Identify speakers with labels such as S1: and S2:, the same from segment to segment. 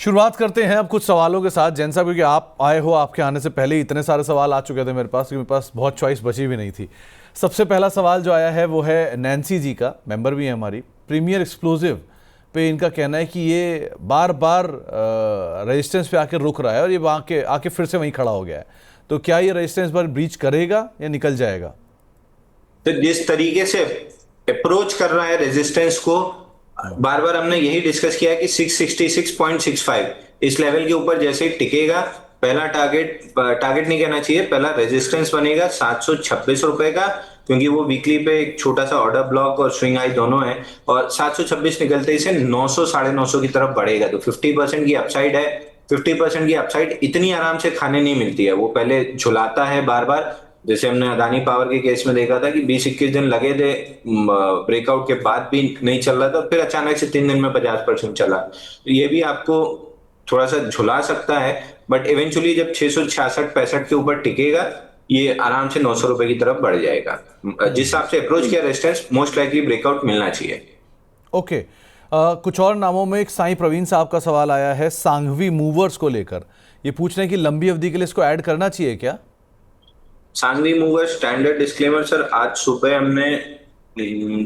S1: शुरुआत करते हैं अब कुछ सवालों के साथ। जैन साहब, क्योंकि आप आए हो, आपके आने से पहले ही इतने सारे सवाल आ चुके थे मेरे पास कि मेरे पास बहुत चॉइस बची भी नहीं थी। सबसे पहला सवाल जो आया है वो है नैन्सी जी का, मेंबर भी है हमारी। प्रीमियर एक्सप्लोजिव पे इनका कहना है कि ये बार बार रेजिस्टेंस पे आके रुक रहा है और ये आके फिर से वहीं खड़ा हो गया है, तो क्या ये रेजिस्टेंस पर ब्रीच करेगा या निकल जाएगा?
S2: तो जिस तरीके से अप्रोच कर रहा है रेजिस्टेंस को, बार बार हमने यही डिस्कस किया है कि 666.65 इस लेवल के ऊपर जैसे ही टिकेगा, पहला टारगेट नहीं कहना चाहिए, पहला रेजिस्टेंस बनेगा 726 रुपए का, क्योंकि वो वीकली पे एक छोटा सा ऑर्डर ब्लॉक और स्विंग आई दोनों है। और 726 निकलते ही से 900 950 की तरफ बढ़ेगा, तो 50% की अपसाइड है। 50% की अपसाइड इतनी आराम से खाने नहीं मिलती है, वो पहले झुलाता है बार बार। जैसे हमने अदानी पावर के केस में देखा था कि 20-21 दिन लगे थे ब्रेकआउट के बाद भी नहीं चल रहा था, फिर अचानक से 3 दिन में 50% चला। तो ये भी आपको थोड़ा सा झुला सकता है, बट इवेंचुअली जब 666-65 के ऊपर टिकेगा, ये आराम से 900 रुपए की तरफ बढ़ जाएगा। जिस हिसाब से अप्रोच किया रेजिस्टेंस, मोस्ट लाइकली ब्रेकआउट मिलना चाहिए।
S1: ओके। कुछ और नामों में एक साईं प्रवीण साहब का सवाल आया है सांघवी मूवर्स को लेकर। ये पूछ रहे हैं कि लंबी अवधि के लिए इसको ऐड करना चाहिए क्या?
S2: सांगवी मूवर स्टैंडर्ड डिस्क्लेमर सर, आज सुबह हमने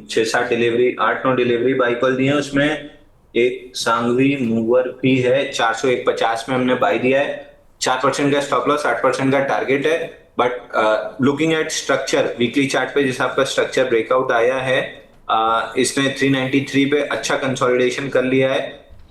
S2: 6-7 डिलीवरी, 8-9 डिलीवरी बाई कॉल दी है, उसमें एक सांगवी मूवर भी है। 401.50 में हमने बाई दिया है। 4% का स्टॉप लॉस, 8% का टारगेट है। But looking at structure, weekly chart पे जिस आपका स्ट्रक्चर ब्रेकआउट आया है, इसने 393 पे अच्छा कंसोलिडेशन कर लिया है।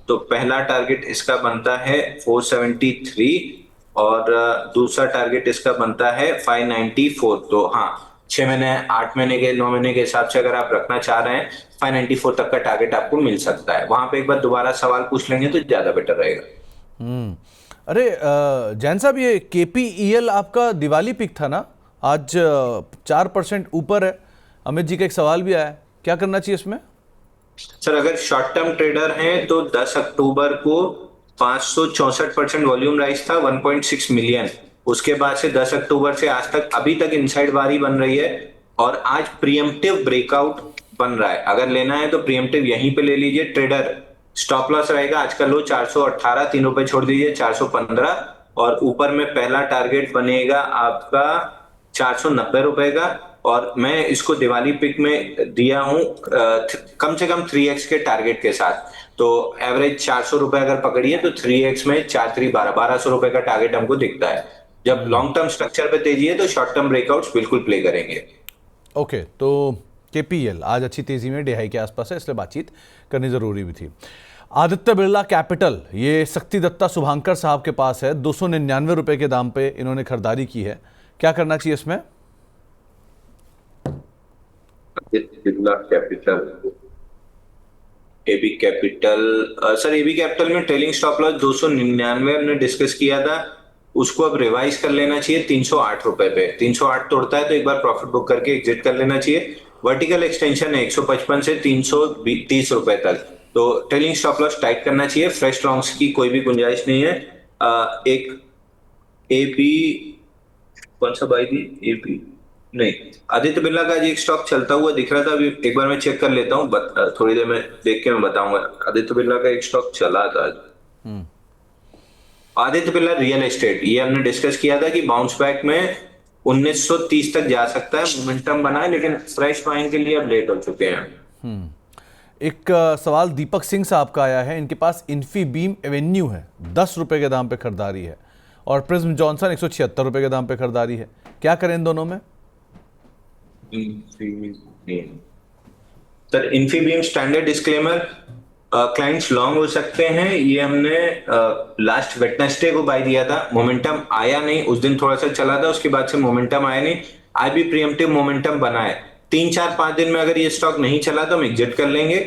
S2: तो पहला टारगेट इसका बनता है 473 और दूसरा टारगेट इसका बनता है 594। तो हाँ, 6 महीने, 8 महीने के, 9 महीने के हिसाब से अगर आप रखना चाह रहे हैं, 594 तक का टारगेट आपको मिल सकता है। वहां पे एक बार दोबारा सवाल पूछ लेंगे तो ज्यादा बेटर रहेगा।
S1: अरे जैन साहब, ये KPEL आपका दिवाली पिक था ना, आज 4% ऊपर है। अमित जी का एक सवाल भी आया है, क्या करना चाहिए इसमें?
S2: सर, अगर शॉर्ट टर्म ट्रेडर हैं तो 10 अक्टूबर को 564% वॉल्यूम राइज था, 1.6 मिलियन। उसके बाद से 10 अक्टूबर से आज तक अभी तक इनसाइड बारी बन रही है और आज प्रीएम्प्टिव ब्रेकआउट बन रहा है। अगर लेना है तो प्रीएम्प्टिव यहीं पे ले लीजिए। ट्रेडर स्टॉप लॉस रहेगा आज का लो 418, 3 रुपए छोड़ दीजिए, 415। और ऊपर में पहला टारगेट बनेगा आपका 490 रुपए का। और मैं इसको दिवाली पिक में दिया हूं कम से कम 3x के टारगेट के साथ। तो एवरेज 400 रुपए अगर पकड़िए तो 3x में 4-3-1200 रुपए का टारगेट हमको दिखता है। जब लॉन्ग टर्म स्ट्रक्चर पे तेजी है तो शॉर्ट टर्म ब्रेकआउट्स बिल्कुल प्ले करेंगे।
S1: ओके, तो KPEL आज अच्छी तेजी में डिहाई के आसपास है, इसलिए बातचीत करनी जरूरी भी थी। आदित्य बिरला कैपिटल, ये शक्ति दत्ता शुभांकर साहब के पास है, 299 रुपए के दाम पे इन्होंने खरीदारी की है। क्या करना चाहिए इसमें?
S2: Birla capital, AB capital, sir AB capital में ट्रेलिंग स्टॉप लॉस 299 हमने डिस्कस किया था, उसको अब रिवाइज कर लेना चाहिए 308 रुपए पे। 308 तोड़ता है तो एक बार प्रॉफिट बुक करके एग्जिट कर लेना चाहिए। वर्टिकल एक्सटेंशन है 155 से 330 रुपए तक, तो ट्रेलिंग स्टॉप लॉस टाइट करना चाहिए। फ्रेश लॉन्ग्स की कोई भी गुंजाइश नहीं है। एक एबी, कौन सा बाई थी? एबी नहीं, आदित्य बिरला का जी एक स्टॉक चलता हुआ दिख रहा था, अभी एक बार मैं चेक कर लेता हूँ, थोड़ी देर में देख के मैं बताऊंगा। आदित्य बिरला का एक स्टॉक चला था आज। आदित्य बिरला रियल एस्टेट, ये हमने डिस्कस किया था कि बाउंस बैक में 1930 तक जा सकता है, मोमेंटम बना है, लेकिन फ्रेश बाइंग के लिए अब लेट हो चुके हैं।
S1: एक सवाल दीपक सिंह साहब का आया है, इनके पास इन्फीबीम एवेन्यू है, 10 रुपए के दाम पे खरीदारी है, और प्रिज्म जॉनसन 176 रुपए के दाम पे खरीदारी है। क्या करें इन दोनों में?
S2: Sir Infibeam standard disclaimer, clients long हो सकते हैं। ये हमने लास्ट वेडनेसडे को बाय दिया था, मोमेंटम आया नहीं, उस दिन थोड़ा सा चला था, उसके बाद से मोमेंटम आया नहीं। आज भी प्रीएम्प्टिव मोमेंटम बना है। 3-4-5 दिन में अगर ये स्टॉक नहीं चला तो हम एग्जिट कर लेंगे।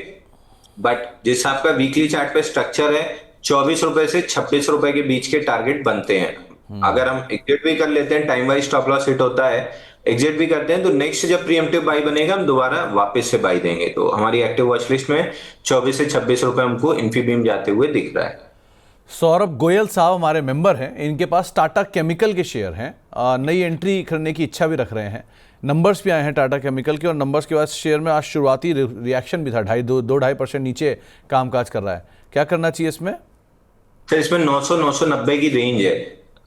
S2: बट जिस आपका वीकली चार्ट पे स्ट्रक्चर है, 24 रुपए से 26 रुपए के बीच के टारगेट बनते हैं। अगर हम एग्जिट भी कर लेते हैं, time wise stop loss hit होता है, एग्जिट भी करते हैं, तो नेक्स्ट जब प्रीएम्प्टिव बाई बनेगा हम दोबारा वापस से बाई देंगे। तो हमारी एक्टिव वॉच लिस्ट में 24 से 26 रुपए हमको इन्फीबीम जाते हुए दिख रहा है।
S1: सौरभ गोयल साहब हमारे मेंबर हैं, इनके पास टाटा केमिकल के शेयर हैं, नई एंट्री करने की इच्छा भी रख रहे हैं। नंबर्स भी आए हैं टाटा केमिकल के, और नंबर्स के बाद शेयर में आज शुरुआती रिएक्शन भी था, 2-2.5% नीचे कामकाज कर रहा है। क्या करना चाहिए इसमें?
S2: सर इसमें 900 990 की रेंज है।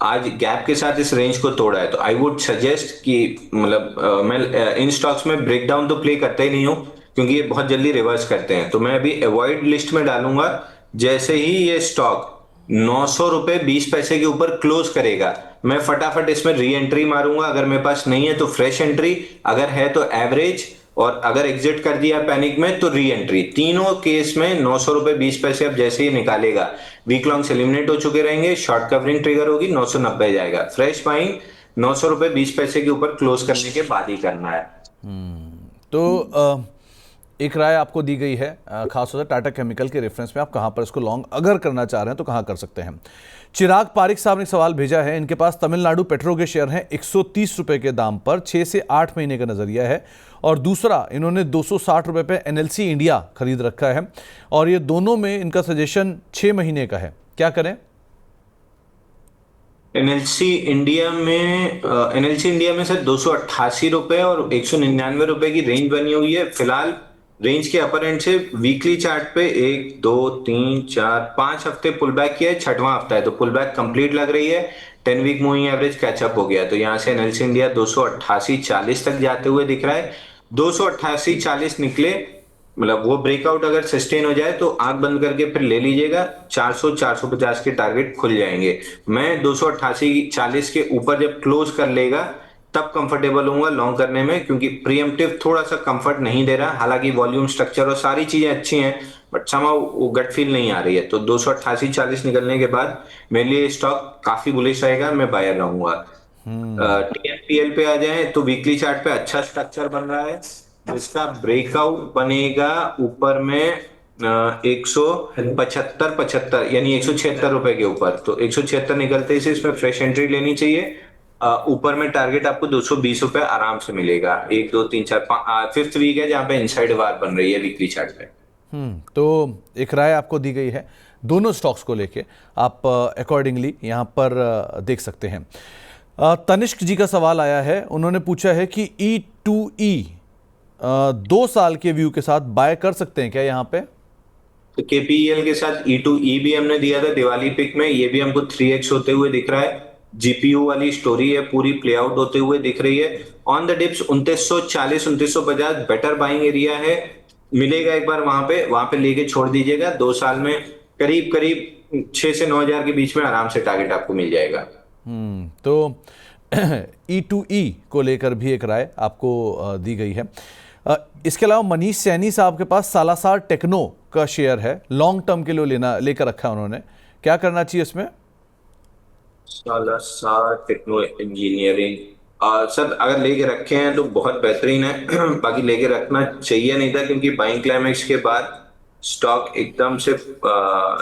S2: आज गैप के साथ इस रेंज को तोड़ा है, तो आई वुड सजेस्ट कि मतलब मैं इन स्टॉक्स में ब्रेकडाउन तो प्ले करता ही नहीं हूँ, क्योंकि ये बहुत जल्दी रिवर्स करते हैं। तो मैं अभी अवॉइड लिस्ट में डालूंगा। जैसे ही ये स्टॉक 900 रुपए 20 पैसे के ऊपर क्लोज करेगा, मैं फटाफट इसमें री एंट्री मारूंगा। अगर मेरे पास नहीं है तो फ्रेश एंट्री, अगर है तो एवरेज, और अगर एग्जिट कर दिया पैनिक में तो री एंट्री। तीनों केस में 900 रुपए 20 पैसे अब जैसे ही निकालेगा, वीक लॉन्ग्स एलिमिनेट हो चुके रहेंगे, शॉर्ट कवरिंग ट्रिगर होगी, 990 जाएगा। फ्रेश बाइंग 900 रुपए 20 पैसे के ऊपर क्लोज करने के बाद ही करना है।
S1: तो एक राय आपको दी गई है, खासतौर से टाटा केमिकल के रेफरेंस में आप कहां पर इसको लॉन्ग अगर करना चाह रहे हैं तो कहां कर सकते हैं। चिराग पारिक साहब ने सवाल भेजा है, इनके पास तमिलनाडु पेट्रो के शेयर हैं 130 रुपए के दाम पर, 6 से 8 महीने का नजरिया है। और दूसरा, इन्होंने 260 रुपए पे एनएलसी इंडिया खरीद रखा है, और ये दोनों में इनका सजेशन 6 महीने का है। क्या करें?
S2: एनएलसी इंडिया में सर 288 रुपए और 199 रुपए की रेंज बनी हुई है फिलहाल। रेंज के अपर एंड से वीकली चार्ट पे 1 2 3 4 5 हफ्ते पुल बैक किया है, छठवां हफ्ता है, तो पुल बैक कंप्लीट लग रही है। 10 वीक मूविंग एवरेज कैचअप हो गया, तो यहाँ से एनएलसी इंडिया 288.40 तक जाते हुए दिख रहा है। 288.40 निकले, मतलब वो ब्रेकआउट अगर सस्टेन हो जाए तो आंख बंद करके फिर ले लीजिएगा। 400 450 के टारगेट खुल जाएंगे। मैं 288.40 के ऊपर जब क्लोज कर लेगा तब कंफर्टेबल होऊंगा लॉन्ग करने में, क्योंकि प्रीएम्प्टिव थोड़ा सा कंफर्ट नहीं दे रहा। हालांकि वॉल्यूम स्ट्रक्चर और सारी चीजें अच्छी हैं, बट समहाउ वो गट फील नहीं आ रही है। तो 288.40 निकलने के बाद मेरे लिए स्टॉक काफी बुलिश रहेगा, मैं बायर रहूंगा। टीएनपीएल पे आ जाए तो वीकली चार्ट पे अच्छा स्ट्रक्चर बन रहा है, जिसका ब्रेकआउट बनेगा ऊपर में 175 यानी 176 रुपए के ऊपर। तो 176 निकलते ही इसमें फ्रेश एंट्री लेनी चाहिए। ऊपर में टारगेट आपको 220 रुपए आराम से मिलेगा। 1 2 3 4 5 फिफ्थ वीक है जहां पे इनसाइड वार बन रही है वीकली चार्ट पे।
S1: तो एक राय आपको दी गई है दोनों स्टॉक्स को लेके, आप अकॉर्डिंगली यहाँ पर देख सकते हैं। तनिष्क जी का सवाल आया है, उन्होंने पूछा है कि E2E 2 साल के व्यू के साथ बाय कर सकते हैं क्या यहाँ पे?
S2: तो केपीएल के साथ E2E भी हमने दिया था दिवाली पिक में, ये भी हमको 3x होते हुए दिख रहा है। जीपीयू वाली स्टोरी है, पूरी प्ले आउट होते हुए दिख रही है। On the dips 2940 2950 better buying area है, मिलेगा एक बार वहां पे लेके छोड़ दीजिएगा। 2 साल में करीब करीब 6 से 9 हजार के बीच में आराम से टारगेट आपको मिल जाएगा।
S1: तो E2E को लेकर भी एक राय आपको दी गई है। इसके अलावा मनीष सैनी साहब के पास सालासार टेक्नो का शेयर है, लॉन्ग टर्म के लिए लेकर रखा है उन्होंने। क्या करना चाहिए इसमें?
S2: सालासार टेक्नो इंजीनियरिंग, सर अगर लेके रखे हैं तो बहुत बेहतरीन है। बाकी लेके रखना चाहिए नहीं था, क्योंकि बाइंग क्लाइमेक्स के बाद स्टॉक एकदम से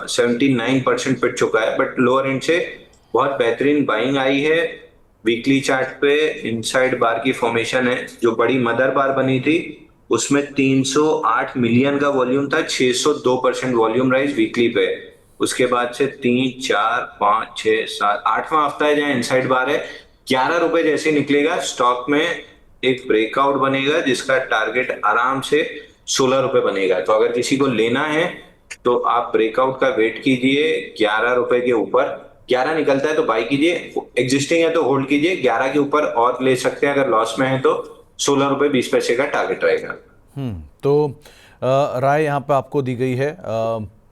S2: 79% पिट चुका है। बट लोअर एंड से बहुत बेहतरीन बाइंग आई है। वीकली चार्ट पे इनसाइड बार की फॉर्मेशन है, जो बड़ी मदर बार बनी थी उसमें 308 मिलियन का वॉल्यूम था, 602% वॉल्यूम राइज वीकली पे। उसके बाद से 3 4 5 6 7 8वां हफ्ता है जहां इनसाइड बार है। 11 रुपए जैसे निकलेगा स्टॉक में एक ब्रेकआउट बनेगा, जिसका टारगेट आराम से 16 रुपए बनेगा। तो अगर किसी को लेना है तो आप ब्रेकआउट का वेट कीजिए 11 रुपए के ऊपर। 11 निकलता है तो बाई कीजिए, एग्जिस्टिंग है तो होल्ड कीजिए। 11 के ऊपर और ले सकते हैं, अगर लॉस में है तो 16 रुपए 20 पैसे का टारगेट रहेगा।
S1: तो राय यहाँ पे आपको दी गई है,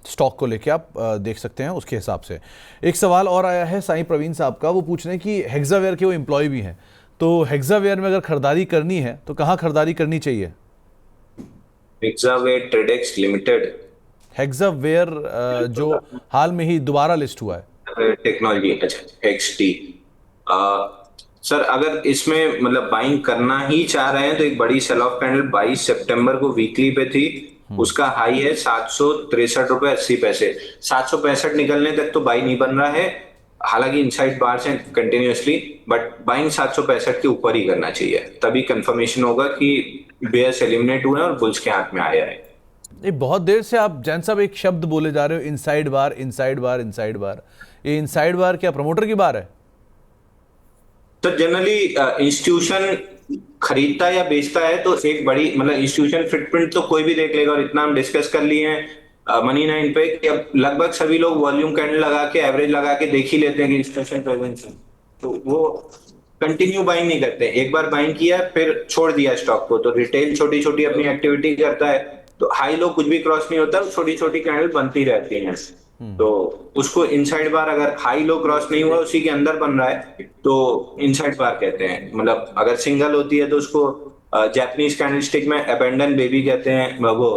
S1: स्टॉक को लेके आप देख सकते हैं उसके हिसाब से। एक सवाल और आया है साईं प्रवीण साहब का, वो पूछ रहे हैं कि हेक्सावेयर के वो एम्प्लॉय भी हैं, तो हेक्सावेयर में अगर खरीदारी करनी है तो कहाँ खरीदारी करनी चाहिए?
S2: हेक्सावेयर ट्रेडेक्स लिमिटेड,
S1: हेक्सावेयर जो हाल में ही दोबारा लिस्ट हुआ है,
S2: टेक्नोलॉजी, अच्छा एक्सटी। सर अगर इसमें मतलब बाइंग करना ही चाह रहे हैं तो एक बड़ी सेल ऑफ कैंडल 22 सितंबर को वीकली पे थी, उसका हाई है 763 रुपए 80 पैसे। 765 निकलने तक तो बाई नहीं बन रहा है, हालांकि इनसाइड बार्स हैं कंटिन्यूअसली, बट बाइंग 765 के ऊपर ही करना चाहिए, तभी कंफर्मेशन होगा कि बेयर्स एलिमिनेट हुए और बुल्स के हाथ में आया है।
S1: ये बहुत देर से आप जैन साहब एक शब्द बोले जा रहे हो, इनसाइड बार इनसाइड बार इनसाइड बार। ये इनसाइड बार क्या प्रमोटर की बार है?
S2: तो जनरली इंस्टीट्यूशन खरीदता या बेचता है तो एक बड़ी मतलब इंस्टीट्यूशन फुटप्रिंट तो कोई भी देख लेगा, और इतना हम डिस्कस कर लिए हैं मनी 9 पे कि अब लगभग सभी लोग वॉल्यूम कैंडल लगा के एवरेज लगा के देख ही लेते हैं कि इंस्ट्रक्शन प्रेजेंस है, तो वो कंटिन्यू बाइंग नहीं करते। एक बार बाइंग किया फिर छोड़ दिया स्टॉक को, तो रिटेल छोटी छोटी अपनी एक्टिविटी करता है, तो हाई लो कुछ भी क्रॉस नहीं होता, छोटी छोटी कैंडल बनती रहती हैं। तो उसको इनसाइड बार, अगर हाई लो क्रॉस नहीं हुआ उसी के अंदर बन रहा है तो इनसाइड बार कहते हैं। मतलब अगर सिंगल होती है तो उसको जापानीज कैंडलस्टिक में अबेंडन बेबी कहते हैं, वो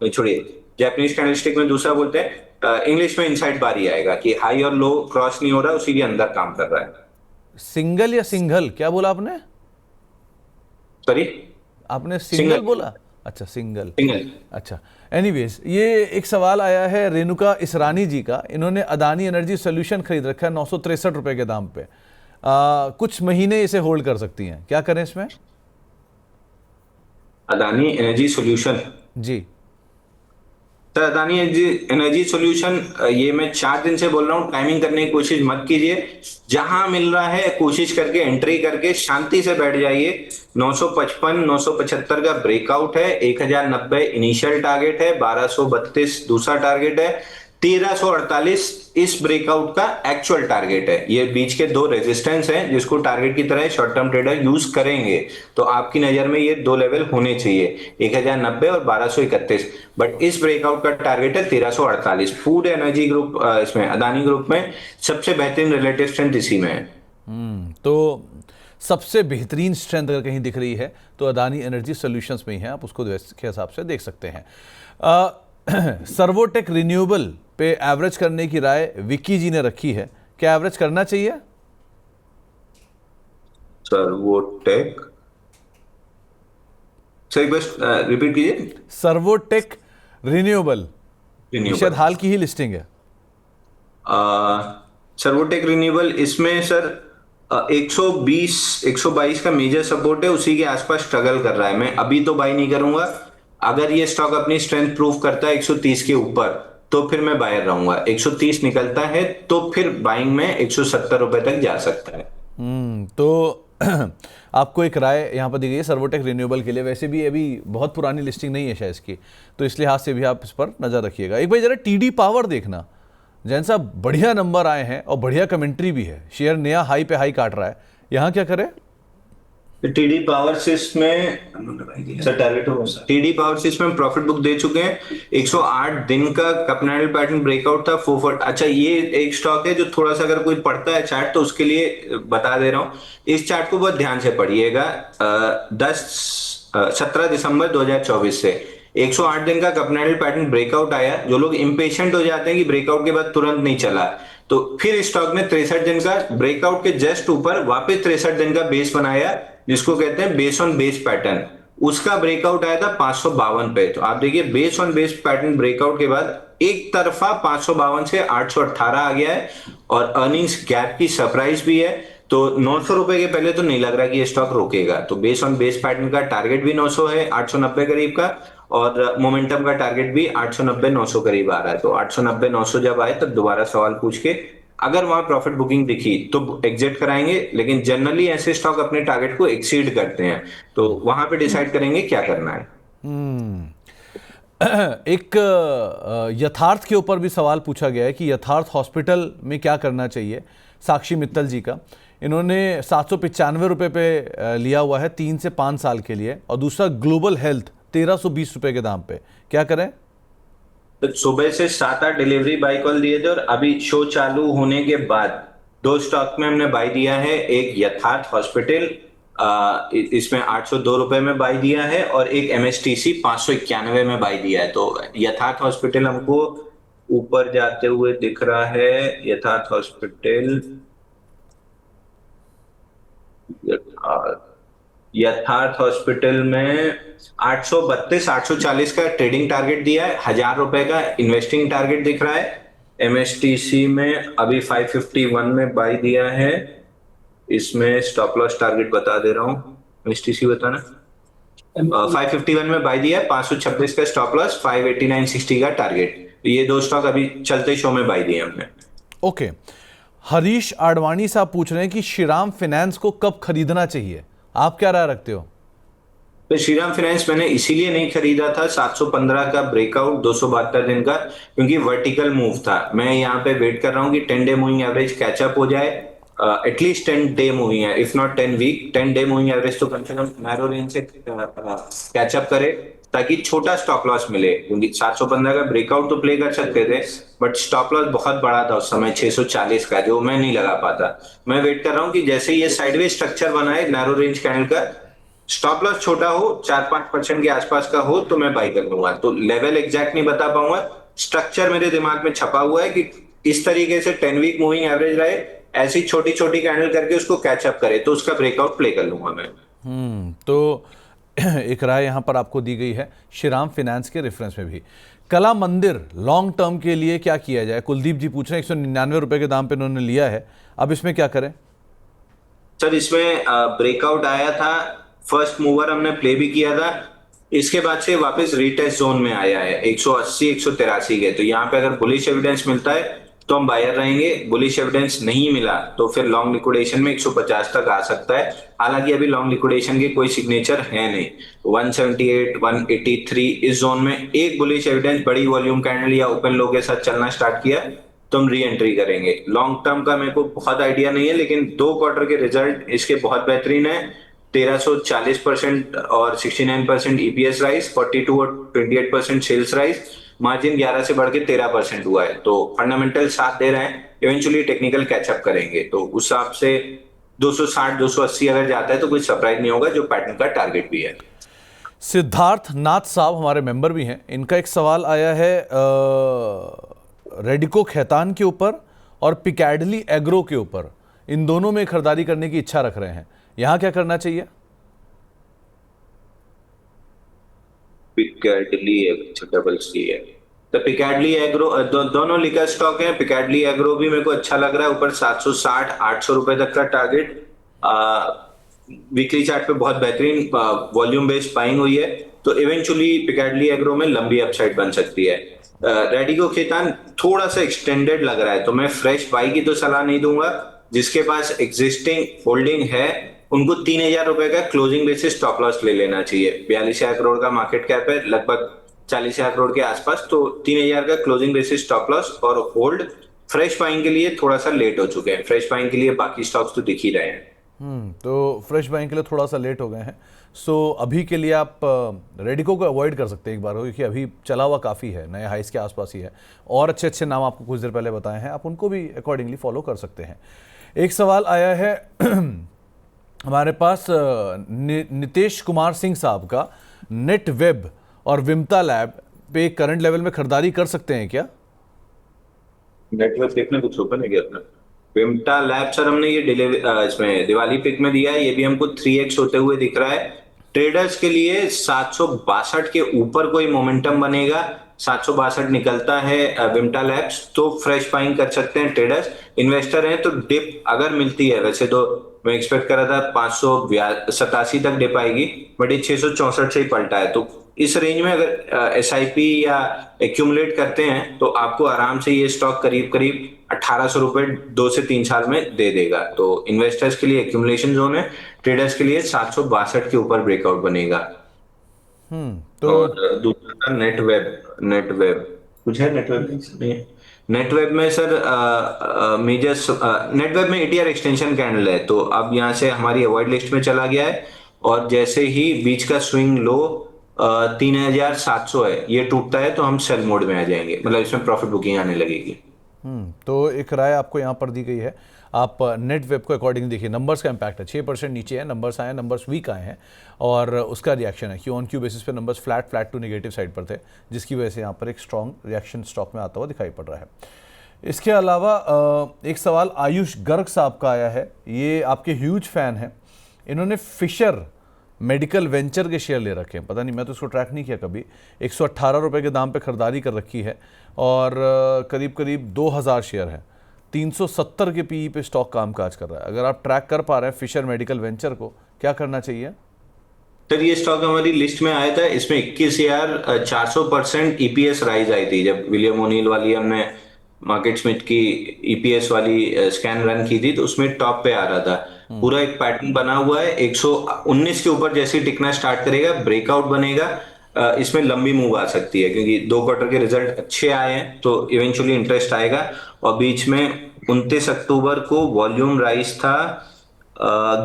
S2: छोड़िए, जापानीज कैंडलस्टिक में दूसरा बोलते हैं, इंग्लिश में इनसाइड बार ही आएगा कि हाई और लो क्रॉस नहीं हो रहा, उसी के अंदर काम कर रहा है।
S1: सिंगल या सिंगल क्या बोला आपने?
S2: सॉरी,
S1: आपने सिंगल बोला? अच्छा, सिंगल।
S2: सिंगल।
S1: अच्छा, एनीवेज, ये एक सवाल आया है रेणुका इसरानी जी का। इन्होंने अदानी एनर्जी सोल्यूशन खरीद रखा है 963 रुपए के दाम पे। कुछ महीने इसे होल्ड कर सकती हैं, क्या करें इसमें?
S2: अदानी एनर्जी सोल्यूशन,
S1: जी।
S2: सर अदानी एनर्जी सोल्यूशन, ये मैं 4 दिन से बोल रहा हूँ, टाइमिंग करने की कोशिश मत कीजिए। जहां मिल रहा है कोशिश करके एंट्री करके शांति से बैठ जाइए। 955 975 का ब्रेकआउट है, 1090 इनिशियल टारगेट है, 1232 दूसरा टारगेट है, 1348 इस ब्रेकआउट का एक्चुअल टारगेट है। ये बीच के 2 रेजिस्टेंस हैं जिसको टारगेट की तरह शॉर्ट टर्म ट्रेडर यूज करेंगे। तो आपकी नजर में ये 2 लेवल होने चाहिए, 1090 और 1231। बट इस ब्रेकआउट का टारगेट है 1348। फूड एनर्जी ग्रुप, इसमें अदानी ग्रुप में सबसे बेहतरीन रिलेटिव स्ट्रेंथ इसी में है।
S1: तो सबसे बेहतरीन स्ट्रेंथ अगर कहीं दिख रही है तो अदानी एनर्जी सॉल्यूशंस में ही है, आप उसको के हिसाब से देख सकते हैं। सर्वोटेक रिन्यूएबल पे एवरेज करने की राय विक्की जी ने रखी है, क्या एवरेज करना चाहिए?
S2: सर्वोटेक, सर एक बार रिपीट कीजिए।
S1: सर्वोटेक रिन्यूएबल शायद हाल की ही लिस्टिंग है।
S2: सर्वोटेक रिन्यूएबल, इसमें सर 120 122 का मेजर सपोर्ट है, उसी के आसपास स्ट्रगल कर रहा है। मैं अभी तो बाय नहीं करूंगा। अगर ये स्टॉक अपनी स्ट्रेंथ प्रूव करता है 130 के ऊपर तो फिर मैं बायर रहूंगा। 130 निकलता है तो फिर बाइंग में 170 रुपए तक जा सकता है।
S1: तो आपको एक राय यहाँ पर दी गई है सर्वोटेक रिन्यूएबल के लिए। वैसे भी अभी बहुत पुरानी लिस्टिंग नहीं है शायद इसकी, तो इस लिहाज से भी आप इस पर नजर रखिएगा। एक भाई जरा टीडी पावर देखना, जैन साहब बढ़िया नंबर आए हैं और बढ़िया कमेंट्री भी है, शेयर नया हाई पे हाई काट रहा है, यहाँ क्या करें?
S2: टीडी पावर सिस में टीडी पावर सिस में प्रॉफिट बुक दे चुके हैं। 108 दिन का कपनल पैटर्न ब्रेकआउट था 440। अच्छा, ये एक स्टॉक है जो थोड़ा सा अगर कोई पढ़ता है चार्ट तो उसके लिए बता दे रहा हूँ। इस चार्ट को बहुत ध्यान से पढ़िएगा। 17 दिसंबर 2024 से 108 दिन का कपनल पैटर्न ब्रेकआउट आया। जो लोग इम्पेशेंट हो जाते हैं कि ब्रेकआउट के बाद तुरंत नहीं चला, तो फिर स्टॉक ने 63 दिन का ब्रेकआउट के जस्ट ऊपर वापस 63 दिन का बेस बनाया, जिसको कहते हैं बेस ऑन बेस पैटर्न। उसका ब्रेकआउट आया था 552 पे। तो आप देखिए base on base pattern breakout के बाद एक तरफा 552 से 818 आ गया है, और अर्निंग्स गैप की सरप्राइज भी है। तो 900 रुपए के पहले तो नहीं लग रहा कि ये स्टॉक रोकेगा। तो बेस ऑन बेस पैटर्न का टारगेट भी 900 है, 890 करीब का, और मोमेंटम का टारगेट भी 890 900 करीब आ रहा है। तो 890 900 जब आए तब दोबारा सवाल पूछ के अगर वहां प्रॉफिट बुकिंग दिखी तो एग्जिट कराएंगे। लेकिन जनरली ऐसे स्टॉक अपने टारगेट को एक्सीड करते हैं, तो वहां पे डिसाइड करेंगे क्या करना है।
S1: एक यथार्थ के ऊपर भी सवाल पूछा गया है कि यथार्थ हॉस्पिटल में क्या करना चाहिए, साक्षी मित्तल जी का। इन्होंने 795 रुपये पे लिया हुआ है 3 से 5 साल के लिए, और दूसरा ग्लोबल हेल्थ 1320 रुपये के दाम पे, क्या करें?
S2: तो सुबह से 7-8 डिलीवरी बाय कॉल दिए थे, और अभी शो चालू होने के बाद 2 स्टॉक में हमने बाय दिया है। एक यथार्थ हॉस्पिटल, इसमें 802 रुपए में बाय दिया है, और एक MSTC 591 में बाय दिया है। तो यथार्थ हॉस्पिटल हमको ऊपर जाते हुए दिख रहा है। यथार्थ हॉस्पिटल, यथार्थ हॉस्पिटल में 832 840 का ट्रेडिंग टारगेट दिया है, 1000 रुपए का इन्वेस्टिंग टारगेट दिख रहा है। MSTC में अभी 551 में बाय दिया है। इसमें स्टॉप लॉस टारगेट बता दे रहा हूँ। MSTC बताना, 551 में बाय दिया है, 526 का स्टॉप लॉस, 589.60 का टारगेट। ये 2 स्टॉक अभी चलते शो में बाय दिए हमने।
S1: ओके, हरीश आडवाणी साहब पूछ रहे हैं कि श्रीराम फाइनेंस को कब खरीदना चाहिए, आप क्या राय रखते हो?
S2: तो श्रीराम फाइनेंस मैंने इसीलिए नहीं खरीदा था 715 का ब्रेकआउट 272 दिन का, क्योंकि वर्टिकल मूव था। मैं यहाँ पे वेट कर रहा हूँ कि 10 डे मूविंग एवरेज कैचअप हो जाए, एटलीस्ट 10 डे मूविंग है, if not 10 week, 10 day moving average तो कम से कम नैरो रेंज से कैचअप करे, ताकि छोटा स्टॉप लॉस मिले। क्योंकि 715 का ब्रेकआउट तो प्ले कर सकते थे, बट स्टॉप लॉस बहुत बड़ा था उस समय 640 का, जो मैं नहीं लगा पाता। मैं वेट कर रहा हूँ कि जैसे ये साइडवेज स्ट्रक्चर बनाए नैरो रेंज कैंडल का, स्टॉप लॉस छोटा हो, 4-5% के आसपास का हो, तो मैं बाई कर लूंगा। तो लेवल एग्जैक्ट नहीं बता पाऊंगा, स्ट्रक्चर मेरे दिमाग में छपा हुआ है कि इस तरीके से 10 वीक मूविंग एवरेज रहे, ऐसी छोटी छोटी कैंडल करके उसको कैचअप करे, तो उसका ब्रेकआउट प्ले कर लूंगा मैं।
S1: तो एक राय यहाँ पर आपको दी गई है श्रीराम फाइनेंस के रेफरेंस में भी। कला मंदिर लॉन्ग टर्म के लिए क्या किया जाए? कुलदीप जी पूछ रहे हैं, 199 रुपए के दाम पे उन्होंने लिया है, अब इसमें क्या करें?
S2: सर इसमें ब्रेकआउट आया था, फर्स्ट मूवर हमने प्ले भी किया था, इसके बाद से वापस रीटेस्ट जोन में आया है 180 183 के। तो यहाँ पे अगर बुलिश एविडेंस मिलता है तो हम बायर रहेंगे, बुलिश एविडेंस नहीं मिला तो फिर लॉन्ग लिक्विडेशन में 150 तक आ सकता है। हालांकि अभी लॉन्ग लिक्विडेशन के कोई सिग्नेचर है नहीं। 178 183 इस जोन में एक बुलिश एविडेंस बड़ी वॉल्यूम कैंडल या ओपन लो के साथ चलना स्टार्ट किया तो हम री एंट्री करेंगे। लॉन्ग टर्म का मेरे को बहुत आइडिया नहीं है, लेकिन 2 क्वार्टर के रिजल्ट इसके बहुत बेहतरीन है। 1340% और 69% ईपीएस राइज, 42 और 28% सेल्स राइज, मार्जिन 11 से बढ़ के 13% हुआ है। तो फंडामेंटल साथ दे रहे हैं, इवेंचुअली टेक्निकल कैचअप करेंगे। तो उस हिसाब से 260 280 अगर जाता है तो कोई सरप्राइज नहीं होगा, जो पैटर्न का टारगेट भी है।
S1: सिद्धार्थ नाथ साहब हमारे मेंबर भी हैं, इनका एक सवाल आया है रेडिको खैतान के ऊपर और पिकैडली एग्रो के ऊपर, इन दोनों में खरीदारी करने की इच्छा रख रहे हैं, यहाँ क्या करना चाहिए?
S2: पिकैडली डबल सी है, तो पिकैडली एग्रो दोनों लिकर स्टॉक है। पिकैडली एग्रो भी मेरे को अच्छा लग रहा है, ऊपर 760 800 रुपए तक का टारगेट। वीकली चार्ट पे बहुत बेहतरीन वॉल्यूम बेस्ड बाइंग हुई है, तो इवेंचुअली पिकैडली एग्रो में लंबी अपसाइड बन सकती है। रेडिको खेतान थोड़ा सा एक्सटेंडेड लग रहा है, तो मैं फ्रेश बाई की तो सलाह नहीं दूंगा। जिसके पास एग्जिस्टिंग होल्डिंग है उनको 3000 रुपए का क्लोजिंग बेसिस स्टॉप लॉस ले लेना चाहिए। 42,000 करोड़ का मार्केट कैप है, लगभग 40,000 करोड़ के आसपास, तो 3000 का क्लोजिंग बेसिस स्टॉप लॉस और होल्ड। फ्रेश बाइंग के लिए थोड़ा सा लेट हो चुके हैं, फ्रेश बाइंग के लिए बाकी स्टॉक्स तो दिख ही रहे हैं।
S1: तो फ्रेश बाइंग के लिए थोड़ा सा लेट हो गए हैं। सो अभी के लिए आप रेडिको को अवॉइड कर सकते हैं एक बार, क्योंकि अभी चला हुआ काफ़ी है, नए हाइस के आसपास ही है, और अच्छे अच्छे नाम आपको कुछ देर पहले बताए हैं, आप उनको भी अकॉर्डिंगली फॉलो कर सकते हैं। एक सवाल आया है हमारे पास नितेश कुमार सिंह साहब का, नेट वेब और विमता लैब पे करंट लेवल में खरीदारी कर सकते हैं क्या?
S2: नेटवर्क देखने कुछ ओपन है क्या अपना? विमटा लैब सर हमने ये इसमें दिवाली पिक में दिया है, ये भी हमको 3x होते हुए दिख रहा है। ट्रेडर्स के लिए 762 के ऊपर कोई मोमेंटम बनेगा, 762 निकलता है विमटा लैब्स, तो फ्रेश बाइंग कर सकते हैं ट्रेडर्स। इन्वेस्टर हैं तो डिप अगर मिलती है, वैसे तो मैं एक्सपेक्ट कर रहा था 587 तक डिप आएगी, बट ये 664 से ही पलटा है। तो इस रेंज में अगर एसआईपी या एक्यूमुलेट करते हैं तो आपको आराम से ये स्टॉक करीब करीब 1800 रुपए 2 से 3 साल में दे देगा। तो इन्वेस्टर्स के लिए एक्यूमुलेशन जोन है, ट्रेडर्स के लिए 762 के ऊपर ब्रेकआउट बनेगा।
S1: तो
S2: और दूसरा नेट वेब कुछ है, नेट वेब नहीं है। नेट वेब में सर मेजर नेट वेब में एटीआर एक्सटेंशन कैंडल है, तो अब यहाँ से हमारी अवॉइड लिस्ट में चला गया है, और जैसे ही बीच का स्विंग लो 3700 है, ये टूटता है तो हम सेल मोड में आ जाएंगे, मतलब इसमें प्रॉफिट बुकिंग आने लगेगी।
S1: तो एक राय आपको यहाँ पर दी गई है, आप नेट वेब को अकॉर्डिंग देखिए। नंबर्स का इम्पैक्ट है, 6% नीचे है, नंबर्स आए हैं, नंबर्स वीक आए हैं, और उसका रिएक्शन है क्यू ऑन क्यू बेसिस पे numbers flat to negative side पर थे, जिसकी वजह से यहाँ पर एक स्ट्रॉन्ग रिएक्शन स्टॉक में आता हुआ दिखाई पड़ रहा है। इसके अलावा एक सवाल आयुष गर्ग साहब का आया है, ये आपके ह्यूज फैन हैं, इन्होंने फिशर मेडिकल वेंचर के शेयर ले रखे हैं, पता नहीं, मैं तो इसको ट्रैक नहीं किया कभी। 118 रुपये के दाम पे खरीदारी कर रखी है, और करीब करीब 2000 शेयर हैं, 370 के पीई पे स्टॉक कामकाज कर रहा है। अगर आप ट्रैक कर पा रहे हैं फिशर मेडिकल वेंचर को, क्या करना चाहिए?
S2: सर ये स्टॉक हमारी लिस्ट में आया था, इसमें 21,400% ईपीएस राइज आई थी जब विलियम ओनील वाली हमने मार्केट स्मिथ की ईपीएस वाली स्कैन रन की थी, तो उसमें टॉप पे आ रहा था। पूरा एक पैटर्न बना हुआ है। 119 के ऊपर जैसे ही टिकना स्टार्ट करेगा, ब्रेकआउट बनेगा, इसमें लंबी मूव आ सकती है क्योंकि 2 क्वार्टर के रिजल्ट अच्छे आए हैं, तो इवेंचुअली इंटरेस्ट आएगा। और बीच में 29 अक्टूबर को वॉल्यूम राइज था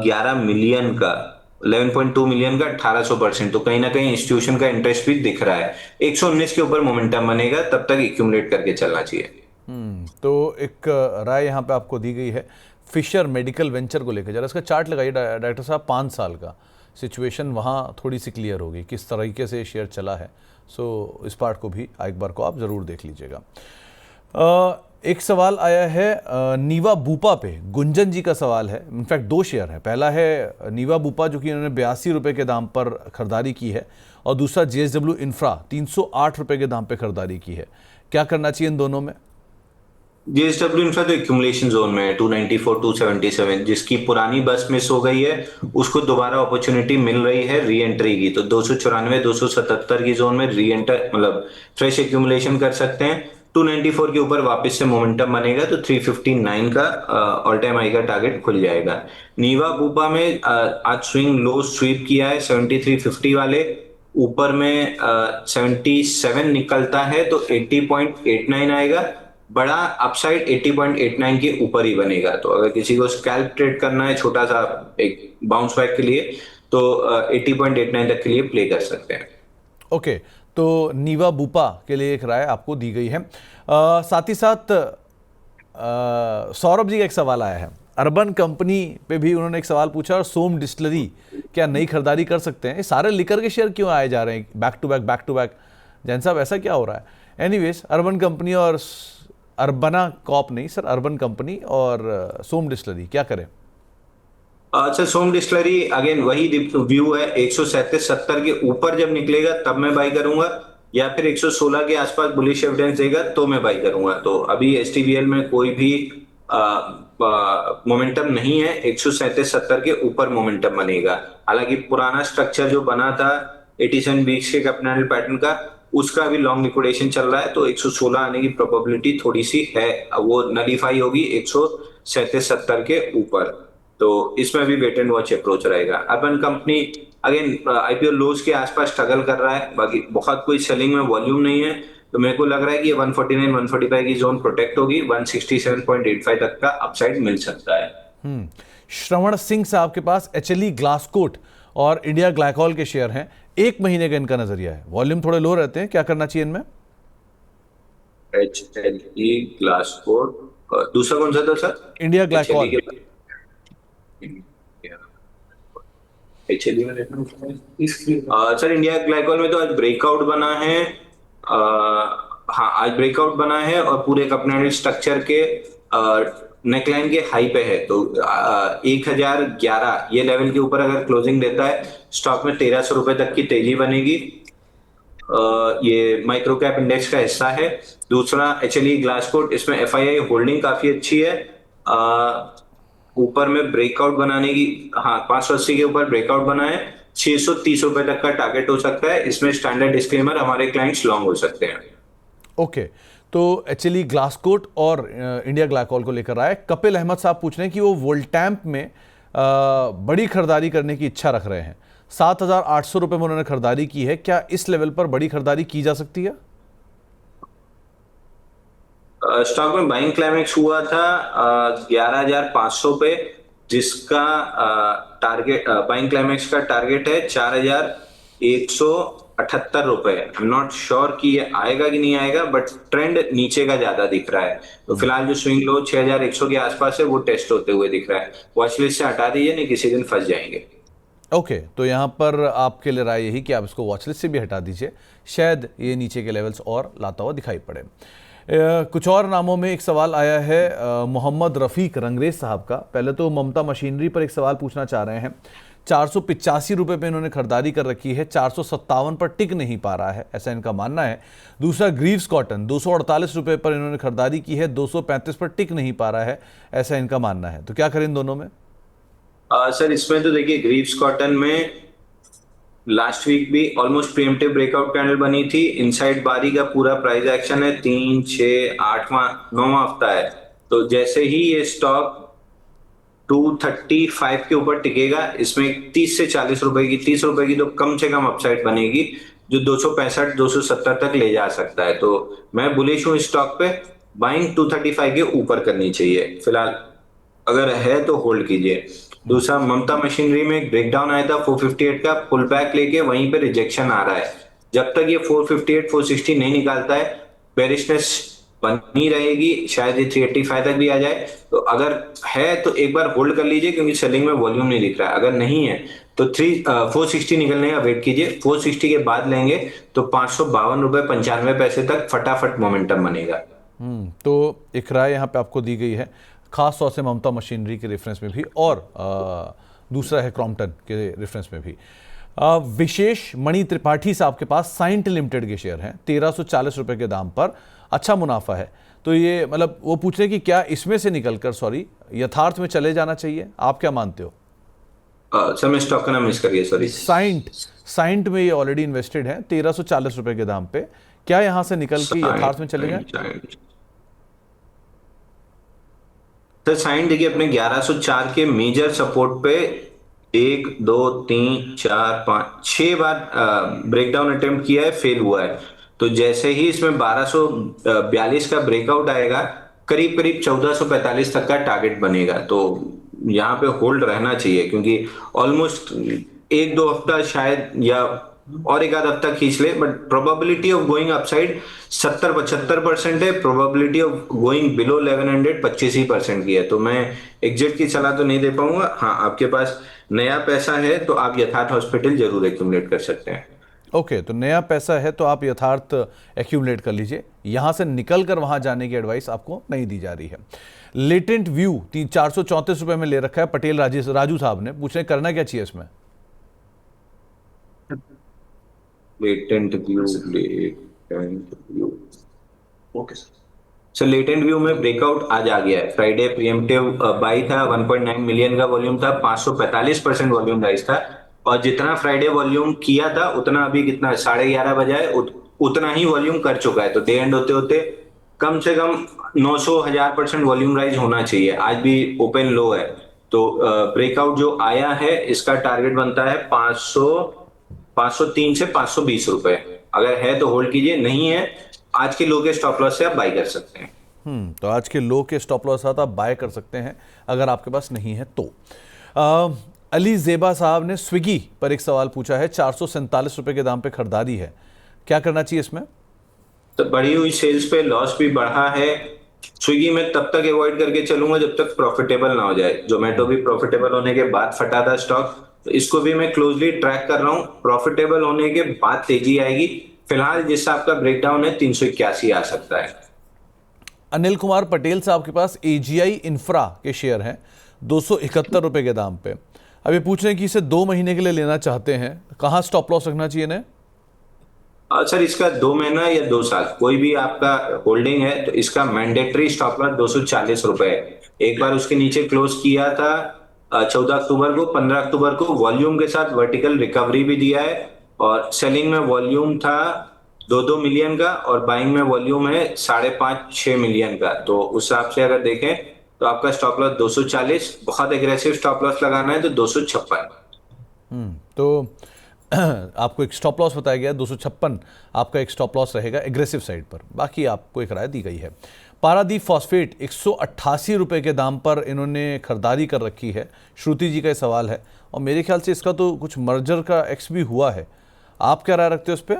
S2: 11 मिलियन का, 11.2 मिलियन का, 1800%। तो कहीं ना कहीं इंस्टीट्यूशन का इंटरेस्ट भी दिख रहा है। 119 के ऊपर मोमेंटम बनेगा, तब तक एक्यूमुलेट करके चलना चाहिए।
S1: तो एक राय यहाँ पे आपको दी गई है फिशर मेडिकल वेंचर को लेकर। जरा इसका चार्ट लगाइए डायरेक्टर साहब, 5 साल का सिचुएशन वहाँ थोड़ी सी क्लियर होगी किस तरीके से शेयर चला है। सो इस पार्ट को भी एक बार को आप ज़रूर देख लीजिएगा। एक सवाल आया है नीवा बूपा पे, गुंजन जी का सवाल है। इनफैक्ट 2 शेयर है, पहला है नीवा बूपा जो कि इन्होंने 82 रुपये के दाम पर खरीदारी की है, और दूसरा JSW इंफ्रा 308 रुपये के दाम पर खरीदारी की है। क्या करना चाहिए इन दोनों में?
S2: JSW इंफ्रा तो एक्यूमुलेशन जोन में है, 294 277, जिसकी पुरानी बस मिस हो गई है, उसको दोबारा अपॉर्चुनिटी मिल रही है री एंट्री की। तो 294 277 की जोन में री एंटर मतलब फ्रेश एक्यूमुलेशन कर सकते हैं। 294 के ऊपर वापस से मोमेंटम बनेगा तो 359 का ऑल टाइम हाई का टारगेट खुल जाएगा। नीवा बूपा में आज स्विंग लो स्वीप किया है 7350 वाले, ऊपर में 77 निकलता है तो 80.89 आएगा। बड़ा अपसाइड 80.89 के ऊपर ही बनेगा। तो अगर किसी को स्कैल्प ट्रेड करना है छोटा सा एक बाउंस बैक के लिए, तो 80.89 तक के लिए प्ले कर सकते हैं।
S1: ओके, तो नीवा बूपा के लिए एक राय आपको दी गई है। साथ ही साथ सौरभ जी का एक सवाल आया है, अर्बन कंपनी पे भी उन्होंने एक सवाल पूछा, और सोम डिस्टिलरी क्या नई खरीदारी कर सकते हैं? ये सारे लिकर के शेयर क्यों आए जा रहे हैं बैक टू बैक? जैन साहब, ऐसा क्या हो रहा है? एनीवेज, अर्बन कंपनी और अर्बना कॉप नहीं सर, अर्बन कंपनी और सोम डिस्टिलरी, क्या करें?
S2: अच्छा, सोम डिस्टिलरी अगेन वही व्यू है, 137.70 के ऊपर जब निकलेगा तब मैं बाई करूंगा, या फिर 116 के आसपास बुलिश एविडेंस देगा तो मैं बाई करूंगा। तो अभी STBL में कोई भी मोमेंटम नहीं है, 137.70 के ऊपर मोमेंटम बनेगा। हालांकि पुराना स्ट्रक्चर जो बना था 87 वीक्स के कैपिटल पैटर्न का, उसका भी लॉन्ग लिक्विडेशन चल रहा है, तो 116 आने की प्रोबेबिलिटी थोड़ी सी है, वो नलीफाई होगी 137.70 के ऊपर। तो इसमें भी वेट एंड वॉच अप्रोच रहेगा। अर्बन कंपनी अगेन IPO लोज के आसपास स्ट्रगल कर रहा है, बाकी बहुत कोई सेलिंग में वॉल्यूम नहीं है, तो मेरे को लग रहा है कि ये 149 145 की जोन प्रोटेक्ट होगी, 167.85 तक का अपसाइड मिल सकता है।
S1: श्रवण सिंह साहब के पास HLE ग्लासकोट और इंडिया ग्लाइकॉल के शेयर हैं, 1 महीने का इनका नजरिया है, वॉल्यूम थोड़े लो रहते हैं, क्या करना चाहिए इनमें?
S2: HLE ग्लासकोट, दूसरा कौन सा था sir?
S1: India glycol. Sir India glycol में तो आज ब्रेकआउट बना है, हाँ आज ब्रेकआउट बना है, और पूरे अपने स्ट्रक्चर के नेकलाइन के हाई पे है। तो 1011 ये लेवल के ऊपर अगर क्लोजिंग देता है, स्टॉक में 1300 रुपए तक की तेजी बनेगी। ये माइक्रो कैप इंडेक्स का हिस्सा है। दूसरा HLE ग्लासकोट, इसमें FII होल्डिंग काफी अच्छी है, ऊपर में ब्रेकआउट बनाने की, हाँ 580 के ऊपर ब्रेकआउट बना है, 630 रुपए तक का टारगेट हो सकता है। इसमें स्टैंडर्ड डिस्क्लेमर, हमारे क्लाइंट्स लॉन्ग हो सकते हैं। ओके, तो HLE ग्लासकोट और इंडिया ग्लाइकॉल को लेकर आए। कपिल अहमद साहब पूछ रहे हैं कि वो वोल्टैम्प में बड़ी खरीदारी करने की इच्छा रख रहे हैं, 7,800 रुपये में उन्होंने खरीदारी की है, क्या इस लेवल पर बड़ी खरीदारी की जा सकती है?
S2: स्टॉक में बाइंग क्लाइमेक्स हुआ था 11,500 पे, जिसका टारगेट बाइंग क्लाइमेक्स का टारगेट है 4,178 रुपए। आई एम नॉट श्योर कि ये आएगा कि नहीं आएगा, बट ट्रेंड नीचे का ज्यादा दिख रहा है। तो फिलहाल जो स्विंग लो 6,100 के आसपास है, वो टेस्ट होते हुए दिख रहा है। वॉचलिस्ट से हटा दीजिए, नहीं किसी दिन फंस जाएंगे।
S1: ओके, तो यहाँ पर आपके लिए राय यही कि आप इसको वॉचलिस्ट से भी हटा दीजिए, शायद ये नीचे के लेवल्स और लाता हुआ दिखाई पड़े। कुछ और नामों में एक सवाल आया है मोहम्मद रफ़ीक रंगरेज साहब का। पहले तो ममता मशीनरी पर एक सवाल पूछना चाह रहे हैं, 485 रुपये पे इन्होंने खरीदारी कर रखी है, 457 पर टिक नहीं पा रहा है, ऐसा इनका मानना है। दूसरा ग्रीव्स कॉटन, 248 रुपये पर इन्होंने खरीदारी की है, 235 पर टिक नहीं पा रहा है, ऐसा इनका मानना है। तो क्या करें इन दोनों में?
S2: सर इसमें तो देखिए, ग्रीव्स कॉटन में लास्ट वीक भी ऑलमोस्ट प्रीएम्प्टिव ब्रेकआउट कैंडल बनी थी। इनसाइड बारी का पूरा प्राइस एक्शन है 3, 6, 8वां 9वां हफ्ता है। तो जैसे ही ये स्टॉक 235 के ऊपर टिकेगा। इसमें 30 से 40 रुपए की, 30 रुपए की तो कम से कम अपसाइड बनेगी, जो 265 270 तक ले जा सकता है। तो मैं बुलिश हूँ स्टॉक पे। बाइंग 235 के ऊपर करनी चाहिए फिलहाल, अगर है तो होल्ड कीजिए। दूसरा, ममता मशीनरी में एक ब्रेकडाउन आया था 458 का, पुल बैक लेके वहीं पे रिजेक्शन आ रहा है। जब तक ये 458 460 नहीं निकालता है, बेरिशनेस बनी रहेगी, शायद ये 385 तक भी आ जाए। तो अगर है तो एक बार होल्ड कर लीजिए, क्योंकि सेलिंग में वॉल्यूम नहीं दिख रहा है। अगर नहीं है तो 460 निकलने का वेट कीजिए। 460 के बाद लेंगे तो 552 रुपए 95 पैसे तक फटाफट मोमेंटम बनेगा।
S1: तो एक राय यहाँ पे आपको दी गई है, खास तौर से ममता मशीनरी के रेफरेंस में भी, और दूसरा है क्रॉम्पटन के रेफरेंस में भी। विशेष मणि त्रिपाठी साहब के पास साइंट लिमिटेड के शेयर हैं 1340 रुपए के दाम पर, अच्छा मुनाफा है। तो ये मतलब वो पूछ रहे हैं कि क्या इसमें से निकलकर यथार्थ में चले जाना चाहिए, आप क्या मानते हो?
S2: सर मैं स्टॉक का नाम मिस कर गया, सॉरी।
S1: साइंट में ये ऑलरेडी इन्वेस्टेड है 1340 रुपए के दाम पे, क्या यहां से निकल के यथार्थ में चले जाए?
S2: सर साइन देखिए, अपने 1104 के मेजर सपोर्ट पे 1 2 3 4 5 6 बार ब्रेकडाउन अटेम्प्ट किया है, फेल हुआ है। तो जैसे ही इसमें 1242 का ब्रेकआउट आएगा, करीब करीब 1445 तक का टारगेट बनेगा। तो यहाँ पे होल्ड रहना चाहिए, क्योंकि ऑलमोस्ट 1 2 हफ्ता शायद, या और एक आध हफ्ता खींच ले, but probability of going upside 70-75% है। प्रोबेबिलिटी ऑफ गोइंग बिलो 1100 25% की है। तो मैं एग्जिट की सलाह तो नहीं दे पाऊंगा। हाँ, आपके पास नया पैसा है तो आप यथार्थ हॉस्पिटल जरूर एक्यूमुलेट कर सकते हैं।
S1: ओके, तो नया पैसा है तो आप यथार्थ एक्यूमुलेट कर लीजिए, यहां से निकल कर वहां जाने की एडवाइस आपको नहीं दी जा रही है। लेटेंट व्यू 434 रुपए में ले रखा है पटेल राजू साहब ने, पूछ रहे करना क्या चाहिए इसमें?
S2: Latent view, okay sir. Sir latent view में ब्रेकआउट आज आ गया है। फ्राइडे प्रीएम्प्टिव बाई था, 1.9 मिलियन का वॉल्यूम था, 545% वॉल्यूम राइज था। और जितना फ्राइडे वॉल्यूम किया था उतना अभी कितना 11:30 बजा है, उतना ही वॉल्यूम कर चुका है। तो डे एंड होते होते कम से कम 900,000% वॉल्यूम राइज होना चाहिए। आज भी ओपन लो है, तो ब्रेकआउट जो आया है इसका टारगेट बनता है 503 से 520 रुपए। अगर है तो होल्ड कीजिए, नहीं है आज के लो के स्टॉप लॉस से आप बाय कर सकते हैं।
S1: तो आज के लो के स्टॉप लॉस आप बाय कर सकते हैं अगर आपके पास नहीं है तो। अली जेबा साहब ने स्विगी पर एक सवाल पूछा है, 447 रुपए के दाम पे खरीदारी है, क्या करना चाहिए इसमें?
S2: तो बढ़ी हुई सेल्स पे लॉस भी बढ़ा है। स्विगी में तब तक अवॉइड करके चलूंगा जब तक प्रॉफिटेबल ना हो जाए। जोमेटो भी प्रॉफिटेबल होने के बाद फटा था स्टॉक, तो इसको भी मैं क्लोजली ट्रैक कर रहा हूं। प्रॉफिटेबल होने के बाद तेजी आएगी। फिलहाल जिस आपका ब्रेकडाउन है 381 आ सकता है।
S1: अनिल कुमार पटेल साहब के पास एजीआई इंफ्रा के शेयर हैं 271 रुपए के दाम पे। अब ये पूछ रहे हैं कि इसे 2 महीने के लिए लेना चाहते हैं, कहां स्टॉप लॉस रखना चाहिए इन्हें?
S2: सर इसका 2 महीना या 2 साल कोई भी आपका होल्डिंग है तो इसका मैंडेटरी स्टॉप लॉस 240 रुपए है। एक बार उसके नीचे क्लोज किया था 14 अक्टूबर को, 15 अक्टूबर को वॉल्यूम के साथ वर्टिकल रिकवरी भी दिया है। और सेलिंग में वॉल्यूम था 2-2 मिलियन का, और बाइंग में वॉल्यूम है 5.5-6 मिलियन का। तो उस हिसाब से अगर देखें तो आपका स्टॉप लॉस 240, बहुत एग्रेसिव स्टॉप लॉस लगाना है तो 256।
S1: तो आपको एक स्टॉप लॉस बताया गया 256, आपका एक स्टॉप लॉस रहेगा एग्रेसिव साइड पर, बाकी आपको एक राय दी गई है। पारादीप फॉस्फेट 188 रुपए के दाम पर इन्होंने खरीदारी कर रखी है। श्रुति जी का ये सवाल है, और मेरे ख्याल से इसका तो कुछ मर्जर का एक्स भी हुआ है, आप क्या राय रखते हो उस पर?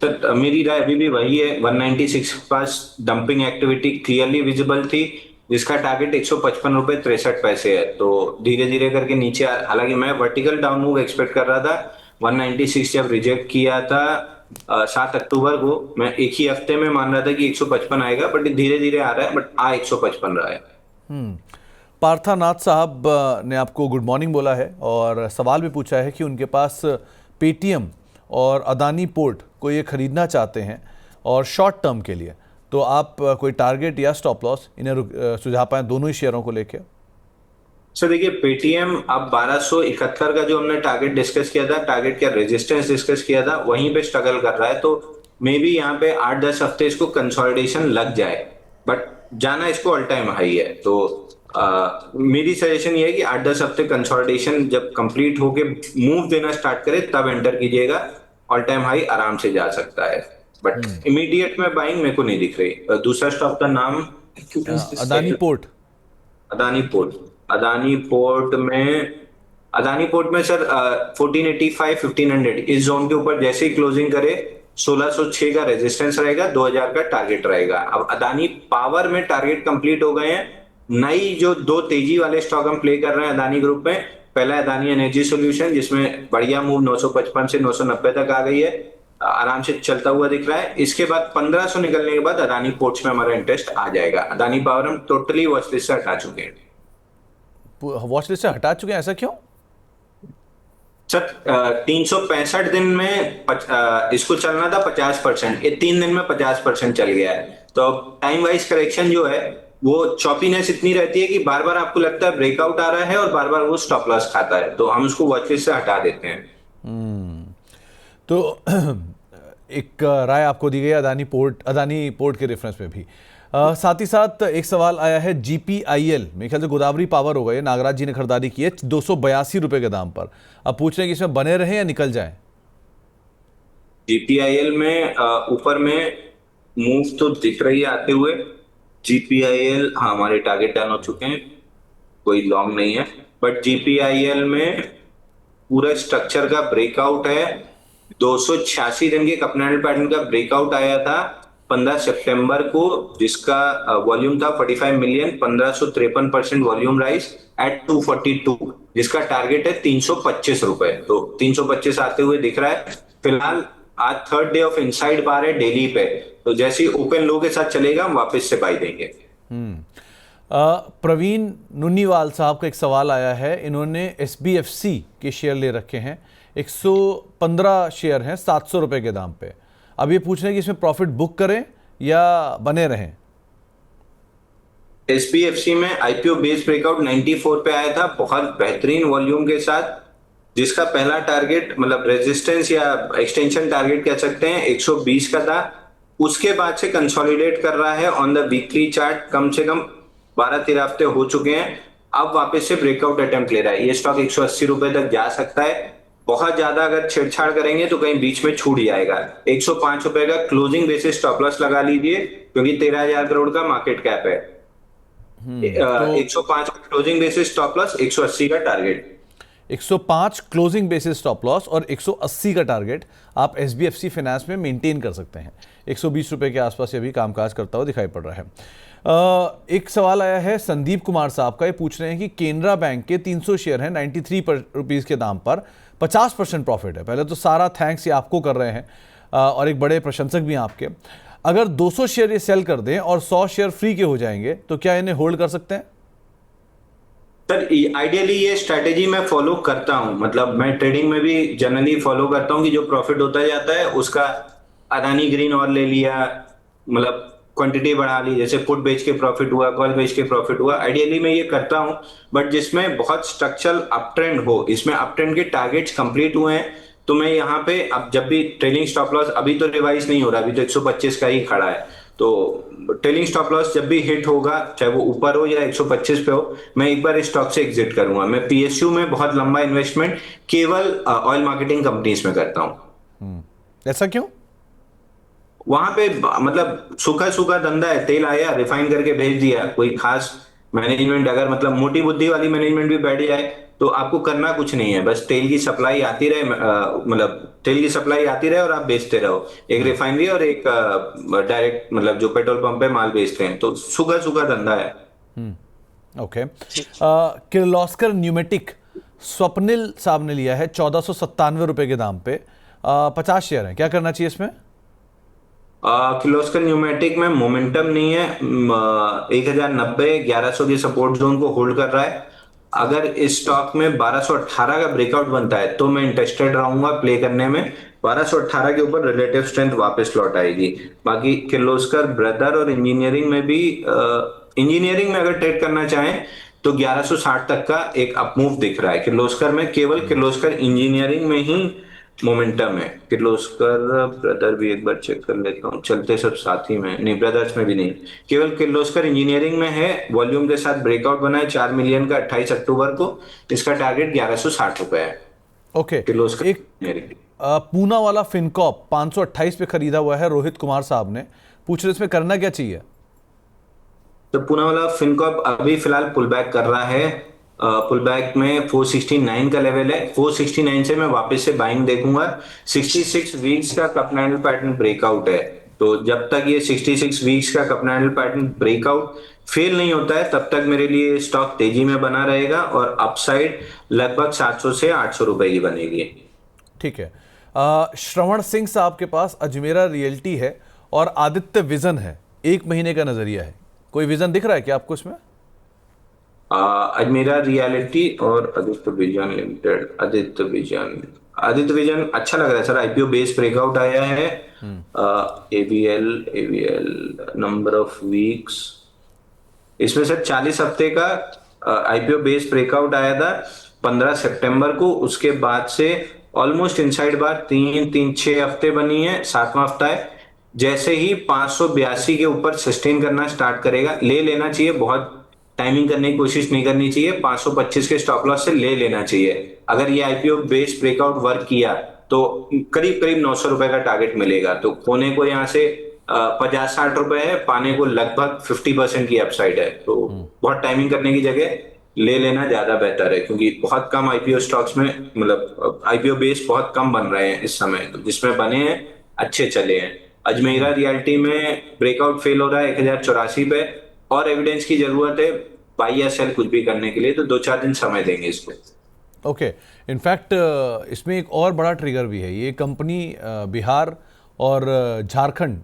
S2: तो मेरी राय अभी भी वही है। 196 के पास डंपिंग एक्टिविटी क्लियरली विजिबल थी, जिसका टारगेट 155 रुपए 63 पैसे है। तो धीरे धीरे करके नीचे हालांकि मैं वर्टिकल डाउन मूव एक्सपेक्ट कर रहा था। 196 जब रिजेक्ट किया था 7 अक्टूबर को, मैं एक ही हफ्ते में मान रहा था कि 155 आएगा, बट धीरे धीरे आ रहा है, बट 155 रहा है।
S1: पार्थानाथ साहब ने आपको गुड मॉर्निंग बोला है और सवाल भी पूछा है कि उनके पास पेटीएम और अदानी पोर्ट को ये खरीदना चाहते हैं और शॉर्ट टर्म के लिए, तो आप कोई टारगेट या स्टॉप लॉस इन्हें सुझा पाए दोनों ही शेयरों को लेके?
S2: सर देखिए, पेटीएम अब 1271 का जो हमने टारगेट डिस्कस किया था, टारगेट क्या रेजिस्टेंस डिस्कस किया था, वहीं पे स्ट्रगल कर रहा है। तो मे बी यहाँ पे 8-10 हफ्ते इसको कंसोलिडेशन लग जाए, बट जाना इसको ऑल टाइम हाई है। तो मेरी सजेशन ये है कि 8-10 हफ्ते कंसोलिडेशन जब कंप्लीट होके मूव देना स्टार्ट करे तब एंटर कीजिएगा। ऑल टाइम हाई आराम से जा सकता है, बट इमीडिएट में बाइंग मेरे को नहीं दिख रही। दूसरा स्टॉक का नाम
S1: Adani port.
S2: Adani port. Adani port में अदानी पोर्ट में सर 1485 1500 इस जोन के ऊपर जैसे ही क्लोजिंग करे 1606 का रेजिस्टेंस रहेगा, 2000 का टारगेट रहेगा। अब अदानी पावर में टारगेट कंप्लीट हो गए हैं। नई जो दो तेजी वाले स्टॉक हम प्ले कर रहे हैं अदानी ग्रुप में, पहला है अदानी एनर्जी सॉल्यूशन जिसमें बढ़िया मूव 955 से 990 तक आ गई है, आराम से चलता हुआ दिख रहा है। इसके बाद 1500 निकलने के बाद अदानी पोर्ट्स में हमारा इंटरेस्ट आ जाएगा। अदानी पावर हम टोटली वॉच लिस्ट से हटा चुके हैं।
S1: वॉच लिस्ट से हटा चुके हैं, ऐसा क्यों?
S2: सर 365 दिन में इसको चलना था 50%, ये 3 दिन में 50% चल गया है। तो टाइम वाइज करेक्शन जो है वो चॉपीनेस इतनी रहती है कि बार बार आपको लगता है ब्रेकआउट आ रहा है और बार बार वो स्टॉप लॉस खाता है, तो हम उसको वॉच लिस्ट से हटा देते हैं।
S1: तो एक राय आपको दी गई अदानी पोर्ट के रेफरेंस में भी। साथ ही साथ एक सवाल आया है GPIL, मेरे ख्याल से गोदावरी पावर होगा, ये नागराज जी ने खरीदारी की है 282 रुपए के दाम पर। अब पूछ रहे हैं कि इसमें बने रहें या निकल जाएं?
S2: GPIL में ऊपर में मूव तो दिख रही है आते हुए। GPIL हमारे टारगेट डाउन हो चुके हैं, कोई लॉन्ग नहीं है, बट GPIL में पूरा स्ट्रक्चर का ब्रेकआउट है। 286 दिन के कपनल पैटर्न का ब्रेकआउट आया था 15 सितंबर को, जिसका वॉल्यूम था 45 मिलियन, 1553% वॉल्यूम राइज एट 242, जिसका टारगेट है 325 रुपए। तो 325 आते हुए दिख रहा है। फिलहाल आज थर्ड डे ऑफ इनसाइड बार है डेली पे, तो जैसे ही ओपन लो के साथ चलेगा हम वापस से बाई देंगे।
S1: प्रवीण नुन्नीवाल साहब का एक सवाल आया है, इन्होंने SBFC के शेयर ले रखे हैं, 115 शेयर हैं 700 रुपए के दाम पे। अब ये पूछ रहे हैं कि इसमें प्रॉफिट बुक करें या बने रहें?
S2: SBFC में IPO बेस ब्रेकआउट 94 पे आया था, बहुत बेहतरीन वॉल्यूम के साथ, जिसका पहला टारगेट मतलब रेजिस्टेंस या एक्सटेंशन टारगेट कह सकते हैं 120 का था। उसके बाद से कंसोलिडेट कर रहा है ऑन द वीकली चार्ट, कम से कम 12-13 हफ्ते हो चुके हैं। अब वापस से ब्रेकआउट अटेम्प्ट ले रहा है। ये स्टॉक 180 रुपए तक जा सकता है। बहुत ज्यादा अगर छेड़छाड़ करेंगे तो कहीं बीच में छूट जाएगा। 105 रुपए का क्लोजिंग बेसिस स्टॉप लॉस लगा लीजिए, क्योंकि 13,000 करोड़ का मार्केट कैप है। 105 क्लोजिंग बेसिस स्टॉप लॉस, 180 का target.
S1: 105 closing basis stop loss और 180 का टारगेट आप SBFC फाइनेंस में मेंटेन कर सकते हैं। 120 रुपए के आसपास ये भी कामकाज करता हुआ दिखाई पड़ रहा है। एक सवाल आया है संदीप कुमार साहब का, ये पूछ रहे हैं कि केनरा बैंक के 300 शेयर हैं 93 रुपीज़ के दाम पर, 50% प्रॉफिट है। पहले तो सारा थैंक्स ये आपको कर रहे हैं और एक बड़े प्रशंसक भी हैं आपके। अगर 200 शेयर ये सेल कर दें और 100 शेयर फ्री के हो जाएंगे तो क्या इन्हें होल्ड कर सकते हैं?
S2: सर आइडियली ये स्ट्रैटेजी मैं फॉलो करता हूं, मतलब मैं ट्रेडिंग में भी जनरली फॉलो करता हूं कि जो प्रॉफिट होता जाता है उसका अदानी ग्रीन और ले लिया, मतलब क्वांटिटी बढ़ा ली, जैसे पुट बेच के प्रॉफिट हुआ, कॉल बेच के प्रॉफिट हुआ। आइडियली मैं ये करता हूं, बट जिसमें बहुत स्ट्रक्चरल अप ट्रेंड हो, इसमें अप ट्रेंड के टारगेट्स कंप्लीट हुए हैं, तो मैं यहाँ पे अब जब भी ट्रेलिंग स्टॉप लॉस, अभी तो रिवाइज नहीं हो रहा, अभी तो 125 का ही खड़ा है, तो ट्रेलिंग स्टॉप लॉस जब भी हिट होगा, चाहे वो ऊपर हो या 125 पे हो, मैं एक बार इस स्टॉक से एग्जिट करूंगा। मैं PSU में बहुत लंबा इन्वेस्टमेंट केवल ऑयल मार्केटिंग कंपनीज में करता हूँ।
S1: ऐसा क्यों?
S2: वहां पे मतलब सूखा सूखा धंधा है, तेल आया रिफाइन करके भेज दिया, कोई खास मैनेजमेंट, अगर मतलब मोटी बुद्धि वाली मैनेजमेंट भी बैठ जाए तो आपको करना कुछ नहीं है, बस तेल की सप्लाई आती रहे, मतलब तेल की सप्लाई आती रहे और आप बेचते रहो। एक रिफाइनरी और एक डायरेक्ट मतलब जो पेट्रोल पंप पे माल बेचते हैं, तो सूखा सूखा धंधा है।
S1: ओके। किर्लोस्कर न्यूमेटिक स्वप्निल साहब ने लिया है 1497 रुपए के दाम पे, 50 शेयर है, क्या करना चाहिए इसमें?
S2: किर्लोस्कर न्यूमेटिक में मोमेंटम नहीं है, 1090-1100 के सपोर्ट जोन को होल्ड कर रहा है। अगर इस स्टॉक में 1218 का ब्रेकआउट बनता है तो मैं इंटरेस्टेड रहूंगा प्ले करने में। 1218 के ऊपर रिलेटिव स्ट्रेंथ वापस लौट आएगी। बाकी किर्लोस्कर ब्रदर और इंजीनियरिंग में भी, इंजीनियरिंग में अगर ट्रेड करना चाहें तो 1160 तक का एक अपमूव दिख रहा है। किर्लोस्कर में केवल किर्लोस्कर इंजीनियरिंग में ही मोमेंटम है। किर्लोस्कर ब्रदर भी एक बार चेक कर लेता हूँ, चलते सब साथ ही में नहीं, ब्रदर्स में भी नहीं, केवल किर्लोस्कर इंजीनियरिंग में है। वॉल्यूम के साथ ब्रेकआउट बना है 4 मिलियन का 28 अक्टूबर को। इसका टारगेट 1160 रुपए है।
S1: ओके,
S2: किर्लोस्कर
S1: एक
S2: इंजीनियरिंग।
S1: पूना वाला फिनकॉप 528 पे खरीदा हुआ है रोहित कुमार साहब ने, पूछ रहे इसमें करना क्या चाहिए?
S2: तो पुणे वाला फिनकॉप अभी फिलहाल पुल बैक कर रहा है। पुल बैक में 469 का लेवल है, 469 से मैं वापस से बाइंग देखूंगा। 66 वीक्स का कप एंडल पैटर्न ब्रेकआउट है, तो जब तक ये 66 वीक्स का cup handle pattern breakout fail नहीं होता है तब तक मेरे लिए स्टॉक तेजी में बना रहेगा, और अपसाइड लगभग 700 से 800 रुपए की बनेगी।
S1: ठीक है। श्रवण सिंह साहब के पास अजमेरा रियल्टी है और आदित्य विजन है, 1 महीने का नजरिया है, कोई विजन दिख रहा है क्या आपको इसमें?
S2: अजमेरा रियलिटी और Aditya vision limited. Aditya vision अच्छा लग रहा है सर, आईपीओ बेस ब्रेकआउट आया है। एवीएल नंबर ऑफ वीक्स, इसमें सर 40 हफ्ते का आईपीओ बेस ब्रेकआउट आया था 15 सितंबर को। उसके बाद से ऑलमोस्ट इनसाइड बार 3 हफ्ते बनी है, 7वां हफ्ता है। जैसे ही 582 के ऊपर सस्टेन करना स्टार्ट करेगा, ले लेना चाहिए, बहुत टाइमिंग करने की कोशिश नहीं करनी चाहिए। 525 के स्टॉप लॉस से ले लेना चाहिए। अगर ये आईपीओ बेस ब्रेकआउट वर्क किया तो करीब करीब 900 रुपए का टारगेट मिलेगा। तो खोने को यहाँ से 50-60 रुपए है, पाने को लगभग 50% की अपसाइड है। तो बहुत टाइमिंग करने की जगह ले लेना ज्यादा बेहतर है, क्योंकि बहुत कम आईपीओ स्टॉक्स में, मतलब आईपीओ बेस बहुत कम बन रहे हैं इस समय, तो जिसमें बने हैं अच्छे चले हैं। अजमेरा रियल्टी में ब्रेकआउट फेल हो रहा है 1084 पे, और एविडेंस की जरूरत है बाई या सेल कुछ भी करने के लिए, तो 2-4 दिन समय देंगे इसको।
S1: ओके, इनफैक्ट इसमें एक और बड़ा ट्रिगर भी है। ये कंपनी बिहार और झारखंड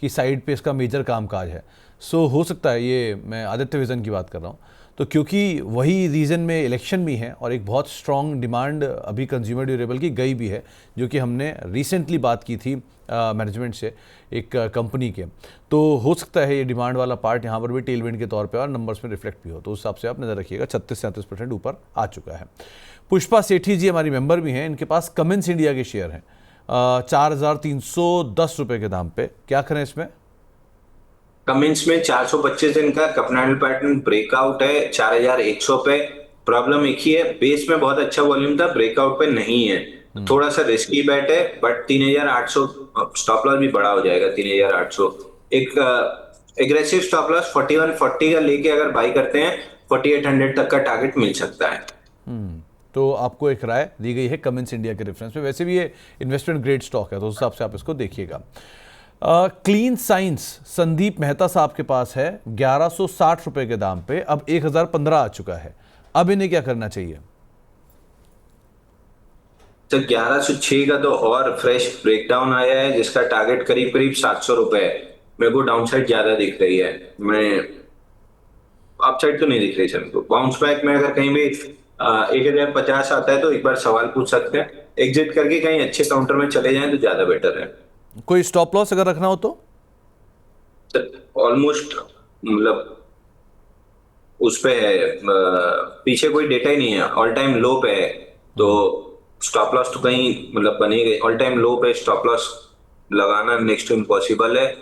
S1: की साइड पे इसका मेजर कामकाज है। सो हो सकता है, ये मैं आदित्य विजन की बात कर रहा हूँ, तो क्योंकि वही रीजन में इलेक्शन भी है और एक बहुत स्ट्रॉन्ग डिमांड अभी कंज्यूमर ड्यूरेबल की गई भी है, जो कि हमने रिसेंटली बात की थी मैनेजमेंट से एक कंपनी के। तो हो सकता है ये डिमांड वाला पार्ट यहाँ पर भी टेलविंड के तौर पे और नंबर्स में रिफ्लेक्ट भी हो, तो उस हिसाब से आप नज़र रखिएगा। 36-37% ऊपर आ चुका है। पुष्पा सेठी जी हमारी मेंबर भी हैं, इनके पास कमिंस इंडिया के शेयर हैं 4,310 रुपये के दाम पे, क्या करें इसमें?
S2: कमिंस में 425 दिन का कपनाडल पैटर्न ब्रेकआउट है 4100 पे। प्रॉब्लम एक ही है, बेस में बहुत अच्छा वॉल्यूम था, ब्रेकआउट पे नहीं है, थोड़ा सा रिस्की बैट है। बट 3800 स्टॉप लॉस भी बड़ा हो जाएगा। 3800 एक एग्रेसिव स्टॉप लॉस 4140 का लेके अगर बाई करते हैं 4800 तक का टारगेट मिल सकता है।
S1: तो आपको एक राय दी गई है कमिंस इंडिया के रेफरेंस में। वैसे भी ये इन्वेस्टमेंट ग्रेड स्टॉक है, तो उस हिसाब से आप इसको देखिएगा। क्लीन साइंस संदीप मेहता साहब के पास है 1160 रुपए के दाम पे, अब 1015 आ चुका है। अब इन्हें क्या करना चाहिए?
S2: तो 1106 का तो और फ्रेश ब्रेकडाउन आया है, जिसका टारगेट करीब करीब 700 रुपए है। मेरे को डाउनसाइड ज्यादा दिख रही है, मैं अपसाइड तो नहीं दिख रही सर। तो बाउंस बैक में अगर कहीं भी 1050 आता है तो एक बार सवाल पूछ सकते हैं, एग्जिट करके कहीं अच्छे काउंटर में चले जाएं तो ज्यादा बेटर है।
S1: कोई स्टॉप लॉस अगर रखना हो तो?
S2: ऑलमोस्ट मतलब उस पे है, पीछे कोई डेटा ही नहीं है, ऑल टाइम लो पे है, तो स्टॉप लॉस तो कहीं मतलब बनेगा। ऑल टाइम लो पे स्टॉप लॉस लगाना नेक्स्ट टू इम्पॉसिबल है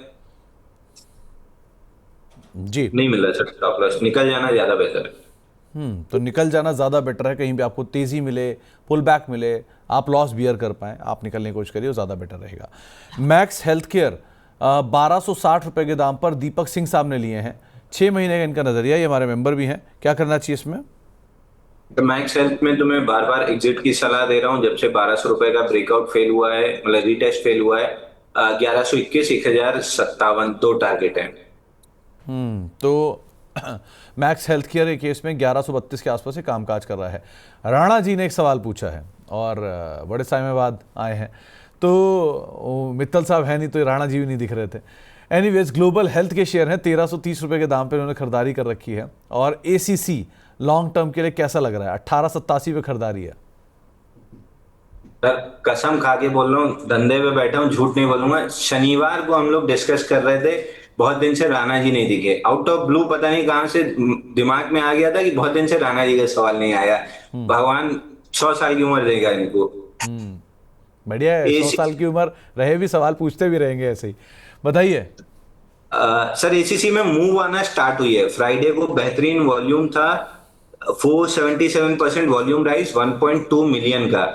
S1: जी।
S2: नहीं मिल रहा सर स्टॉप लॉस, निकल जाना ज्यादा बेहतर है।
S1: तो निकल जाना ज़्यादा बेटर है, कहीं भी आपको तेज़ी मिले, पुल बैक मिले, आप लॉस बियर कर पाएँ, आप निकलने की कोशिश करिए, वो ज़्यादा बेटर रहेगा। मैक्स हेल्थ केयर 1260 रुपये के दाम पर दीपक सिंह साहब ने लिए हैं, 6 महीने का इनका नज़रिया, ये हमारे मेंबर भी हैं, क्या करना चाहिए इसमें?
S2: तो मैक्स हेल्थ में तो मैं बार बार एग्जिट की सलाह दे रहा हूँ, जब से 1200 रुपए का ब्रेकआउट फेल हुआ है, मतलब रीटेस्ट फेल हुआ है। 1121 1057 दो टारगेट है।
S1: तो मैक्स हेल्थ केयर के केस में 1132 के आसपास से कामकाज कर रहा है। राणा जी ने एक सवाल पूछा है और बड़े समय बाद आए हैं, तो मित्तल साहब है नहीं तो राणा जी भी नहीं दिख रहे थे। एनीवेज, ग्लोबल हेल्थ के शेयर हैं 1330 रुपये के दाम पे उन्होंने खरीदारी कर रखी है। और एसीसी लॉन्ग टर्म के लिए कैसा लग रहा है? 1887 पे खरीदारी है।
S2: कसम खा के बोल रहा हूँ, धंधे पे बैठा हूँ, झूठ नहीं बोलूंगा। शनिवार को हम लोग डिस्कस कर रहे थे, बहुत दिन से राणा जी नहीं दिखे, आउट ऑफ ब्लू पता नहीं कहां से दिमाग में आ गया था कि बहुत दिन से राणा जी का सवाल नहीं आया। भगवान 100 साल की उम्र देगा इनको।
S1: बढ़िया है, 100 साल की उम्र रहे भी सवाल पूछते भी रहेंगे ऐसे ही। बताइए।
S2: सर एसीसी में मूव आना स्टार्ट हुई है, फ्राइडे को बेहतरीन वॉल्यूम था, 477% वॉल्यूम राइज 1.2 मिलियन का।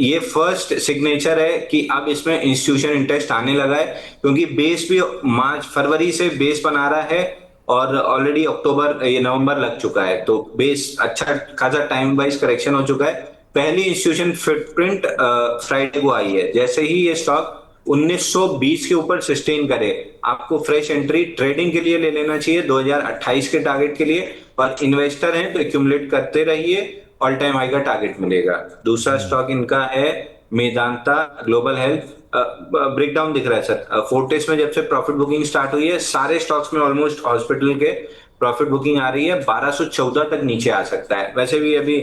S2: ये फर्स्ट सिग्नेचर है कि अब इसमें इंस्टीट्यूशन इंटरेस्ट आने लगा है, क्योंकि बेस भी मार्च फरवरी से बेस बना रहा है और ऑलरेडी अक्टूबर ये नवंबर लग चुका है, तो बेस अच्छा खासा टाइम वाइज करेक्शन हो चुका है। पहली इंस्टीट्यूशन फुटप्रिंट फ्राइडे को आई है। जैसे ही ये स्टॉक 1920 के ऊपर सस्टेन करे, आपको फ्रेश एंट्री ट्रेडिंग के लिए ले लेना चाहिए 2028 के टारगेट के लिए, और इन्वेस्टर हैं तो एक्यूमुलेट करते रहिए, ऑल टाइम हाई का टारगेट मिलेगा। दूसरा स्टॉक इनका है मेदांता ग्लोबल हेल्थ। ब्रेकडाउन दिख रहा है सर, फोर्टिस में जब से प्रॉफिट बुकिंग स्टार्ट हुई है सारे स्टॉक्स में ऑलमोस्ट हॉस्पिटल के प्रॉफिट बुकिंग आ रही है, 1214 तक नीचे आ सकता है। वैसे भी अभी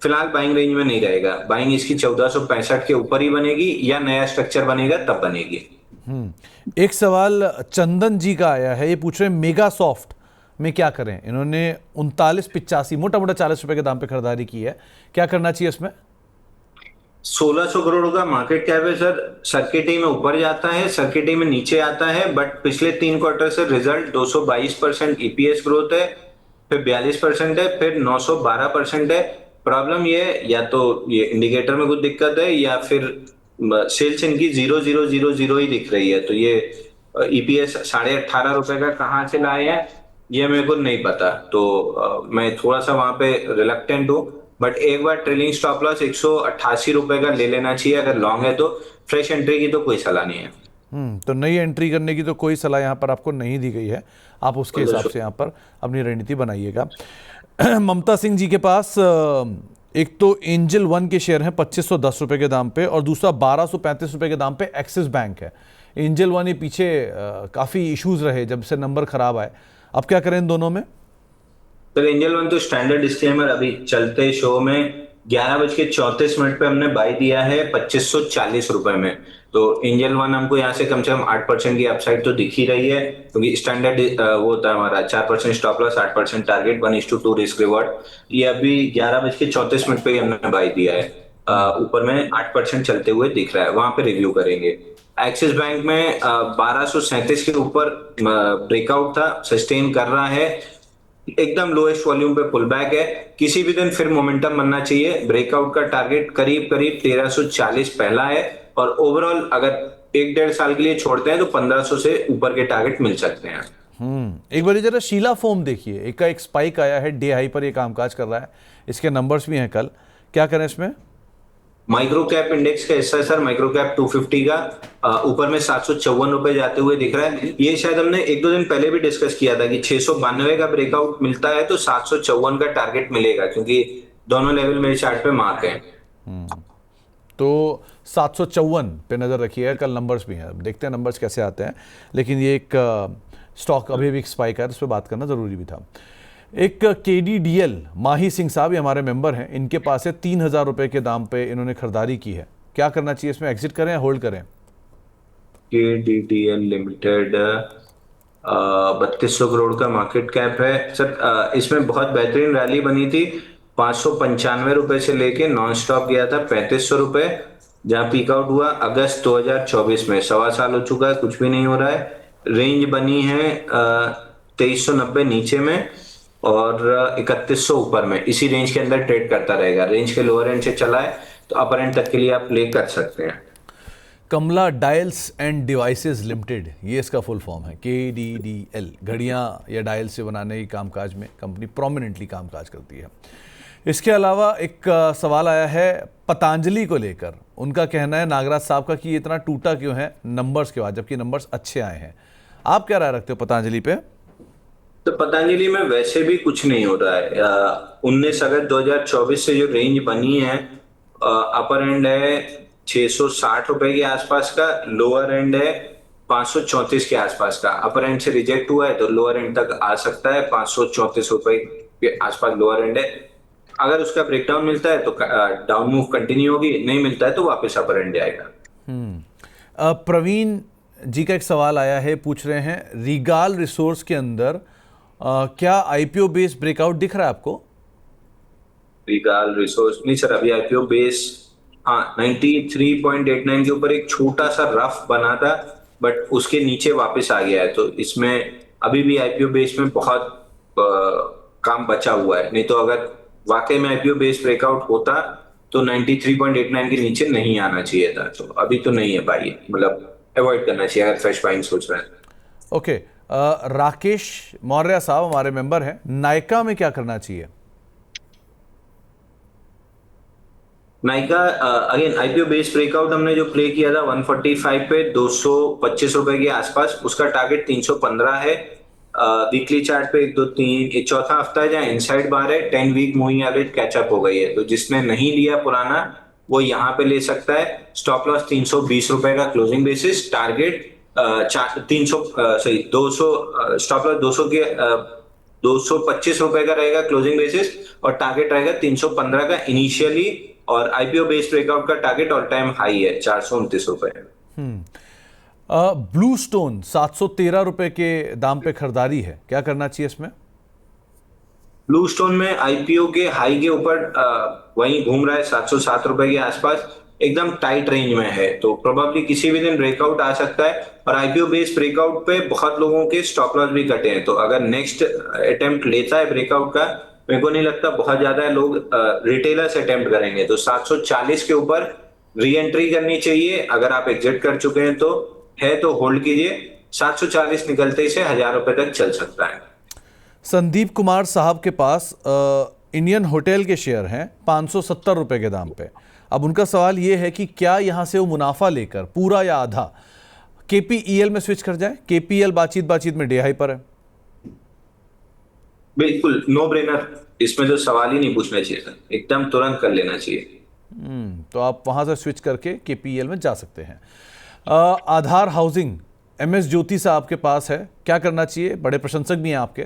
S2: फिलहाल बाइंग रेंज में नहीं रहेगा, बाइंग इसकी 1465 के ऊपर ही बनेगी, या नया स्ट्रक्चर बनेगा तब बनेगी।
S1: एक सवाल चंदन जी का आया है, ये पूछ रहे हैं मेगा सॉफ्ट में क्या करें। इन्होंने 3985 मोटा मोटा 40 रुपए के दाम पे खरीदारी की है, क्या करना चाहिए इसमें?
S2: 1600 करोड़ का मार्केट कैप है सर, सर्किट में ऊपर जाता है, सर्किट में नीचे आता है, बट पिछले 3 क्वार्टर से रिजल्ट 222% ईपीएस ग्रोथ है, फिर 42% है, फिर 912% है। प्रॉब्लम ये है, या तो ये इंडिकेटर में कुछ दिक्कत है या फिर सेल्स इनकी 0000 ही दिख रही है, तो ये ईपीएस 18.5 रुपए का कहाँ से लाए हैं ये मेरे को नहीं पता, तो मैं थोड़ा सा वहां पे रिलक्टेंट हूँ। बट एक बार ट्रेलिंग स्टॉप लॉस 188 रुपए का ले लेना चाहिए अगर लॉन्ग है, तो फ्रेश एंट्री की तो कोई सलाह नहीं है।
S1: तो नई एंट्री करने की तो कोई सलाह यहाँ पर आपको नहीं दी गई है, आप उसके हिसाब से यहाँ पर अपनी रणनीति बनाइएगा। ममता सिंह जी के पास एक तो एंजल वन के शेयर हैं 2510 रुपए के दाम पे, और दूसरा 1235 रुपए के दाम पे एक्सिस बैंक है। एंजल वन ये पीछे काफ़ी इश्यूज रहे जब से नंबर खराब आए, अब क्या करें इन दोनों में?
S2: तो एंजल वन तो स्टैंडर्ड डिस्क्लेमर, अभी चलते शो में 11:34 पे हमने बाई दिया है 2540 रुपए में, तो एंजल वन हमको यहाँ से कम 8% की अपसाइड तो दिख ही रही है, क्योंकि स्टैंडर्ड वो होता है हमारा 4% stop loss 8% target 1:2 risk reward. ये अभी 11:34 पे ही हमने बाई दिया है, ऊपर में 8% चलते हुए दिख रहा है, वहां पे रिव्यू करेंगे। एक्सिस बैंक में 1237 के ऊपर ब्रेकआउट था, सस्टेन कर रहा है, एकदम लोएस्ट वॉल्यूम पे पुल बैक है, किसी भी दिन फिर मोमेंटम बनना चाहिए। ब्रेकआउट का टारगेट करीब करीब 1340 पहला है, और ओवरऑल अगर 1-1.5 साल के लिए छोड़ते हैं तो 1500 से ऊपर के टारगेट मिल सकते हैं।
S1: एक बार जरा शीला फोम देखिए, एक स्पाइक आया है, डे हाई पर ये कामकाज कर रहा है, इसके नंबर्स भी हैं कल, क्या करें इसमें?
S2: माइक्रो कैप इंडेक्स का हिस्सा है सर, माइक्रो कैप 250 का, ऊपर में 754 रुपए जाते हुए दिख रहा है। ये शायद हमने 1-2 दिन पहले भी डिस्कस किया था कि 692 का ब्रेकआउट मिलता है तो 754 का टारगेट मिलेगा, क्योंकि दोनों लेवल मेरे चार्ट पे मार्क है।
S1: तो 754 पे नज़र रखिएगा, कल नंबर्स भी हैं, अब देखते हैं नंबर्स कैसे आते हैं, लेकिन ये एक स्टॉक अभी भी स्पाइक है, उस पर बात करना ज़रूरी भी था। एक KDDL माही सिंह साहब, ये हमारे मेंबर हैं, इनके पास है 3000 रुपए के दाम पे इन्होंने खरीदारी की है, क्या करना चाहिए इसमें? एग्जिट करें या होल्ड करें?
S2: KDDL लिमिटेड 3200 करोड़ का मार्केट कैप है सर, इसमें बहुत बेहतरीन रैली बनी थी, 595 रुपए से लेके नॉन स्टॉप गया था 3500 रुपए, जहां पीक आउट हुआ अगस्त 2024 में। 1.25 साल हो चुका है, कुछ भी नहीं हो रहा है। रेंज बनी है 2390 नीचे में और 3100 ऊपर में, इसी रेंज के अंदर ट्रेड करता रहेगा। रेंज के लोअर एंड से चला है तो अपर एंड तक के लिए आप प्ले कर सकते हैं।
S1: कमला डायल्स एंड डिवाइसेस लिमिटेड, ये इसका फुल फॉर्म है, KDDL। घड़ियाँ या डायल से बनाने की कामकाज में कंपनी प्रोमिनेंटली कामकाज करती है। इसके अलावा एक सवाल आया है पतंजलि को लेकर, उनका कहना है नागराज साहब का कि ये इतना टूटा क्यों है नंबर्स के बाद, जबकि नंबर्स अच्छे आए हैं। आप क्या राय रखते हो पतंजलि पे?
S2: तो पतंजलि में वैसे भी कुछ नहीं हो रहा है, 19 अगस्त 2024 से जो रेंज बनी है, अपर एंड है 660 रुपए के आसपास का, लोअर एंड है 534 के आसपास का। अपर एंड से रिजेक्ट हुआ है तो लोअर एंड तक आ सकता है, 534 रुपए के आसपास लोअर एंड है। अगर उसका ब्रेकडाउन मिलता है तो डाउन मूव कंटिन्यू होगी, नहीं मिलता है तो वापस अपर एंड जाएगा।
S1: प्रवीण जी का एक सवाल आया है, पूछ रहे हैं रिगाल रिसोर्स के अंदर क्या IPO बेस ब्रेकआउट दिख रहा है आपको?
S2: रिगाल रिसोर्स नहीं सर, अभी IPO बेस हाँ 93.89 के ऊपर एक छोटा सा रफ बना था, बट उसके नीचे वापस आ गया है। तो इसमें अभी भी आईपीओ बेस में बहुत काम बचा हुआ है। नहीं तो अगर वाकई में आईपीओ बेस ब्रेकआउट होता तो 93.89 के नीचे नहीं आना चाहिए था। तो अभी तो नहीं है भाई, मतलब अवॉइड करना चाहिए अगर फ्रेश बाइंग सोच रहे हैं।
S1: ओके, राकेश मौर्य साहब हमारे मेंबर हैं, नायका में क्या करना चाहिए?
S2: Nykaa again IPO base breakout हमने जो प्ले किया था 145 पे 225 रुपए के आसपास, उसका टारगेट 315 है। वीकली चार्ट पे 1 2 3 ये चौथा हफ्ता है जहाँ इनसाइड बार है। 10 वीक मूविंग एवरेज कैचअप हो गई है, तो जिसने नहीं लिया पुराना वो यहाँ पे ले सकता है। स्टॉप लॉस 320 रुपए का closing basis, target 300 sorry 200, stop loss 200 के 225 रुपए का रहेगा क्लोजिंग बेसिस, और टारगेट रहेगा 315 का इनिशियली। और आईपीओ बेस्ड ब्रेकआउट का टारगेट ऑल टाइम हाई है 429 रुपए।
S1: ब्लू स्टोन 713 रुपए के दाम पे खरीदारी है, क्या करना चाहिए इसमें?
S2: ब्लू स्टोन में आईपीओ के हाई के ऊपर वहीं घूम रहा है 707 रुपए के आसपास, एकदम टाइट रेंज में है। तो प्रोबेबली किसी भी दिन ब्रेकआउट आ सकता है। और आईपीओ बेस्ड ब्रेकआउट पे बहुत लोगों के स्टॉप लॉस भी कटे हैं। तो अगर नेक्स्ट अटेम्प्ट लेता है ब्रेकआउट का, मेरे को नहीं लगता बहुत ज्यादा लोग रिटेलर्स अटेम्प्ट करेंगे। तो 740 के ऊपर री एंट्री करनी चाहिए। अगर आप एग्जिट कर चुके हैं तो होल्ड कीजिए। 740 निकलते ही से 1000 रुपए तक चल सकता है।
S1: संदीप कुमार साहब के पास इंडियन होटल के शेयर हैं 570 रुपए के दाम पे। अब उनका सवाल ये है कि क्या यहाँ से वो मुनाफा लेकर पूरा या आधा केपीईएल में स्विच कर जाए? केपीएल बातचीत में डे हाई पर है।
S2: बिल्कुल नो ब्रेनर, इसमें तो सवाल ही नहीं पूछना चाहिए था, एकदम तुरंत कर लेना चाहिए।
S1: तो आप वहां से स्विच करके केपीएल में जा सकते हैं। आधार हाउसिंग एमएस ज्योति साहब के पास है, क्या करना चाहिए? बड़े प्रशंसक भी हैं आपके।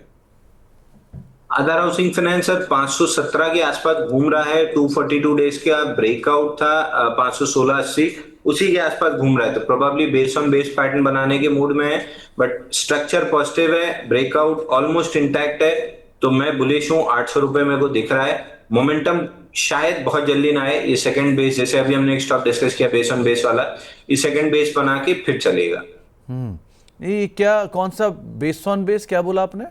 S2: आधार हाउसिंग फाइनेंस सर 517 के आसपास घूम रहा है। 242 डेज का ब्रेकआउट था 516.80, उसी के आसपास घूम रहा है। तो probably base on base pattern बनाने के मूड में है, बट स्ट्रक्चर पॉजिटिव है, ब्रेकआउट ऑलमोस्ट इंटैक्ट है। तो मैं बुलिश हूँ। 800 रुपए मेरे को दिख रहा है। मोमेंटम शायद बहुत जल्दी ना आए। ये सेकंड बेस, जैसे अभी हमने एक स्टॉक डिस्कस किया बेस ऑन बेस वाला, ये सेकंड बेस बना के फिर चलेगा।
S1: ये क्या, कौन सा बेस ऑन बेस, क्या बोला आपने?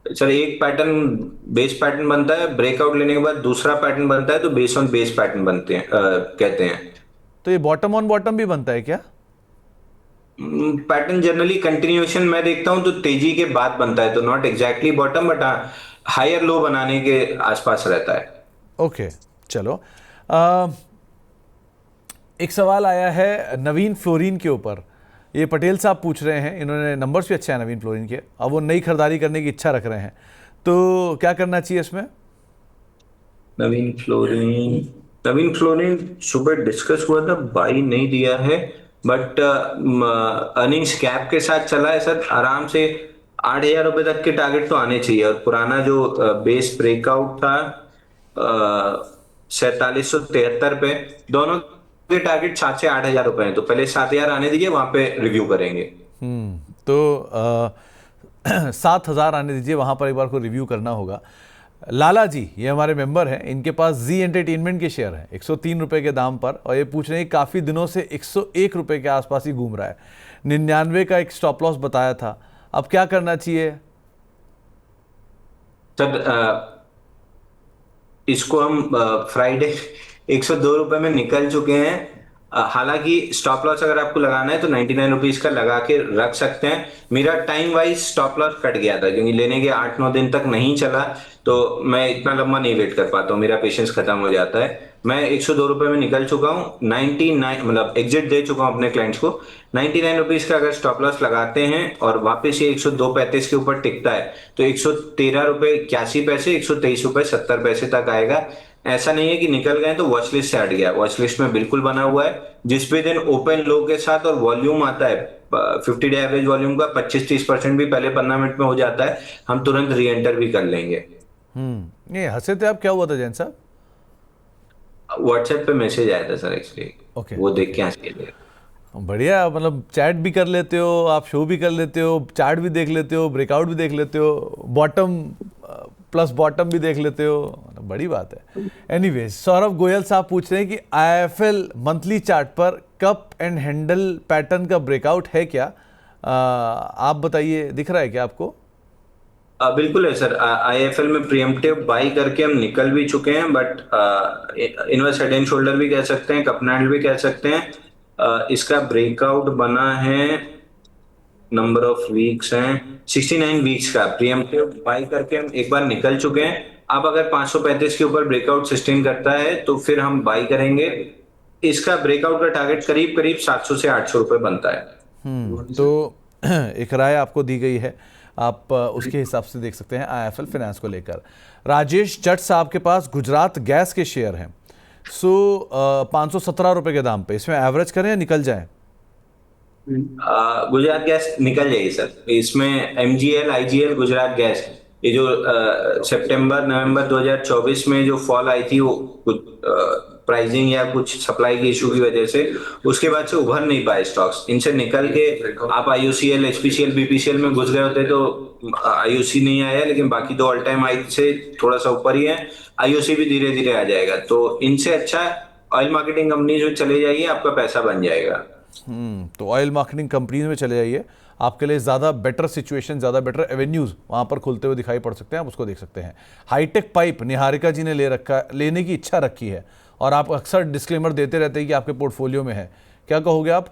S2: सर एक पैटर्न बेस पैटर्न बनता है, ब्रेकआउट लेने के बाद दूसरा पैटर्न बनता है, तो बेस ऑन बेस पैटर्न बनते हैं कहते हैं।
S1: तो ये बॉटम ऑन बॉटम भी बनता है क्या?
S2: पैटर्न जनरली कंटिन्यूएशन मैं देखता हूं तो तेजी के बाद बनता है, तो not exactly bottom, but higher low बनाने के आसपास रहता है।
S1: ओके, चलो। एक सवाल आया है नवीन फ्लोरिन के ऊपर। ये पटेल साहब पूछ रहे हैं, इन्होंने नंबर्स भी अच्छे हैं नवीन फ्लोरिन के, अब वो नई खरीदारी करने की इच्छा रख रहे हैं, तो क्या करना चाहिए इसमें?
S2: नवीन फ्लोरिन सुबह डिस्कस हुआ था, बाई नहीं दिया है, बट अर्निंग्स कैप के साथ चला है सर। आराम से 8,000 रुपए तक के टारगेट तो आने चाहिए। और पुराना जो बेस ब्रेकआउट था 4773 पे, दोनों के टारगेट 7 से 8,000 रुपए हैं। तो पहले 7,000 आने दीजिए, वहां पे रिव्यू करेंगे।
S1: तो 7,000 आने दीजिए, वहां पर एक बार को रिव्यू करना होगा। लाला जी, ये हमारे मेंबर हैं, इनके पास जी एंटरटेनमेंट के शेयर हैं 103 रुपए के दाम पर, और ये पूछ रहे हैं काफ़ी दिनों से 101 रुपए के आसपास ही घूम रहा है। 99 का एक स्टॉप लॉस बताया था, अब क्या करना चाहिए?
S2: सर इसको हम फ्राइडे 102 रुपए में निकल चुके हैं। हालांकि स्टॉप लॉस अगर आपको लगाना है तो 99 रुपीज का लगा के रख सकते हैं। मेरा time wise stop loss cut गया था, क्योंकि लेने के 8-9 दिन तक नहीं चला, तो मैं इतना लंबा नहीं वेट कर पाता हूँ, मेरा पेशेंस खत्म हो जाता है। मैं 102 रुपए में निकल चुका हूँ। 99 मतलब एग्जिट दे चुका हूँ अपने क्लाइंट्स को। 99 रुपीज का अगर स्टॉप लॉस लगाते हैं और वापस ये 102.35 के ऊपर टिकता है, तो 113 रुपए 81 पैसे, 123 रुपए 70 पैसे तक आएगा। ऐसा नहीं है कि निकल गए तो वॉच लिस्ट से हट गया, वॉच लिस्ट में बिल्कुल बना हुआ है। जिस भी दिन ओपन लो के साथ और वॉल्यूम आता है 50 डे एवरेज वॉल्यूम का 25-30% भी पहले 15 मिनट में हो जाता है, हम तुरंत री एंटर भी कर लेंगे।
S1: ये हंसे थे आप, क्या हुआ था जैन साहब?
S2: व्हाट्सएप पे मैसेज आया था सर एक्चुअली,
S1: ओके,
S2: वो देख के हंस गए।
S1: बढ़िया, मतलब चैट भी कर लेते हो आप, शो भी कर लेते हो, चार्ट भी देख लेते हो, ब्रेकआउट भी देख लेते हो, बॉटम प्लस बॉटम भी देख लेते हो, बड़ी बात है। एनीवेज, सौरभ गोयल साहब पूछ रहे हैं कि आईएफएल मंथली चार्ट पर कप एंड हैंडल पैटर्न का ब्रेकआउट है क्या? आप बताइए, दिख रहा है क्या आपको?
S2: बिल्कुल है सर। आईएफएल में प्रीएम्प्टिव बाई करके हम निकल भी चुके हैं, but inverse head and shoulder भी कह सकते हैं, कप एंड हैंडल भी कह सकते हैं। इसका ब्रेकआउट बना है, नंबर ऑफ वीक्स हैं 69 वीक्स का। प्रीएम्प्टिव बाई करके हम एक बार निकल चुके हैं। अब अगर 535 के ऊपर ब्रेकआउट सस्टेन करता है तो फिर हम बाई करेंगे। इसका ब्रेकआउट का टारगेट करीब करीब 700 से 800 रुपए बनता है।
S1: तो एक राय आपको दी गई है, आप उसके हिसाब से देख सकते हैं आईएफएल फाइनेंस को लेकर। राजेश जट साहब के पास गुजरात गैस के शेयर हैं, सो 517 रुपए के दाम पे, इसमें एवरेज करें या निकल जाएं?
S2: गुजरात गैस निकल जाएगी सर। इसमें एमजीएल, आईजीएल, गुजरात गैस, ये जो सितंबर नवंबर 2024 में जो फॉल आई थी, वो कुछ प्राइसिंग या कुछ सप्लाई के इशू की वजह से उसके बाद से उभर नहीं पाए स्टॉक्स। इनसे निकल के आप आईओसीएल, एचपीसीएल, बीपीसीएल में घुस गए होते तो आईओसी नहीं आया, लेकिन बाकी दो ऑल टाइम हाई से थोड़ा सा ऊपर ही है। आईओसी भी धीरे धीरे आ जाएगा, तो इनसे अच्छा ऑयल मार्केटिंग कंपनी में चले जाइए, आपका पैसा बन जाएगा।
S1: तो ऑयल मार्केटिंग कंपनीज में चले जाइए, आपके लिए ज़्यादा बेटर सिचुएशन, ज़्यादा बेटर एवेन्यूज़ वहाँ पर खुलते हुए दिखाई पड़ सकते हैं, आप उसको देख सकते हैं। हाईटेक पाइप निहारिका जी ने लेने की इच्छा रखी है, और आप अक्सर डिस्क्लेमर देते रहते हैं कि आपके पोर्टफोलियो में है, क्या कहोगे आप?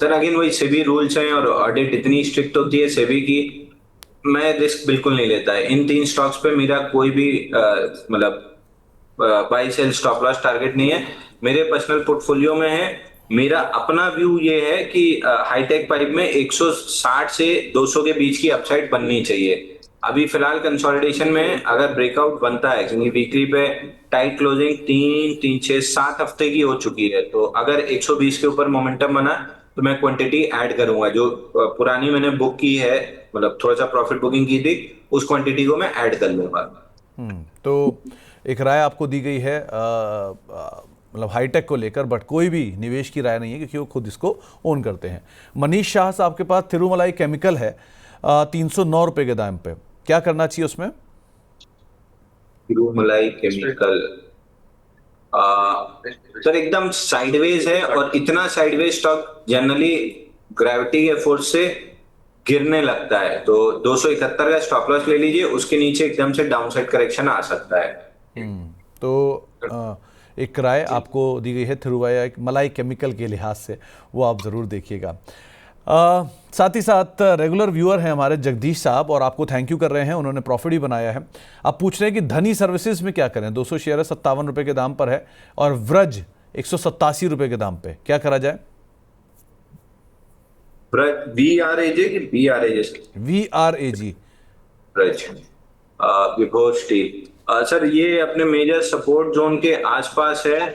S2: सर अगेन वही सेबी रूल्स हैं, और ऑडिट इतनी स्ट्रिक्ट होती है सेबी की, मैं रिस्क बिल्कुल नहीं लेता है। इन 3 स्टॉक्स पे मेरा कोई भी मतलब buy sell stop loss target नहीं है। मेरे पर्सनल पोर्टफोलियो में है। मेरा अपना व्यू ये है कि हाईटेक पाइप में 160 से 200 के बीच की अपसाइड बननी चाहिए। अभी फिलहाल कंसोलिडेशन में अगर ब्रेकआउट बनता है, क्योंकि वीकली पे टाइट क्लोजिंग 3, 6, 7 हफ्ते की हो चुकी है, तो अगर 120 के ऊपर मोमेंटम बना तो मैं क्वांटिटी ऐड करूंगा। जो पुरानी मैंने बुक की है, मतलब थोड़ा सा प्रॉफिट बुकिंग की थी, उस क्वांटिटी को मैं ऐड कर लूंगा।
S1: तो एक राय आपको दी गई है मतलब हाईटेक को लेकर, बट कोई भी निवेश की राय नहीं है क्योंकि वो खुद इसको ओन करते हैं। मनीष शाह साहब के पास थिरुमलाई केमिकल है 309 रुपए के दाम पे, क्या करना चाहिए उसमें?
S2: थिरुमलाई केमिकल सर एकदम साइडवेज है, और इतना साइडवेज स्टॉक जनरली ग्रेविटी के फोर्स से गिरने लगता है। तो 271 का स्टॉप लॉस ले लीजिए, उसके नीचे एकदम से डाउनसाइड करेक्शन आ सकता है।
S1: तो एक राय आपको दी गई है थिरुमलाई केमिकल के लिहाज से, वो आप ज़रूर देखिएगा। साथ ही साथ रेगुलर व्यूअर हैं हमारे जगदीश साहब, और आपको थैंक यू कर रहे हैं, उन्होंने प्रॉफिट ही बनाया है। आप पूछ रहे हैं कि धनी सर्विसेज में क्या करें, 200 शेयर है, 57 रुपए के दाम पर है, और व्रज 187 रुपए के दाम पे, क्या करा जाए?
S2: VRAG, व्रज, विभोर स्टील। सर ये अपने मेजर सपोर्ट जोन के आसपास है।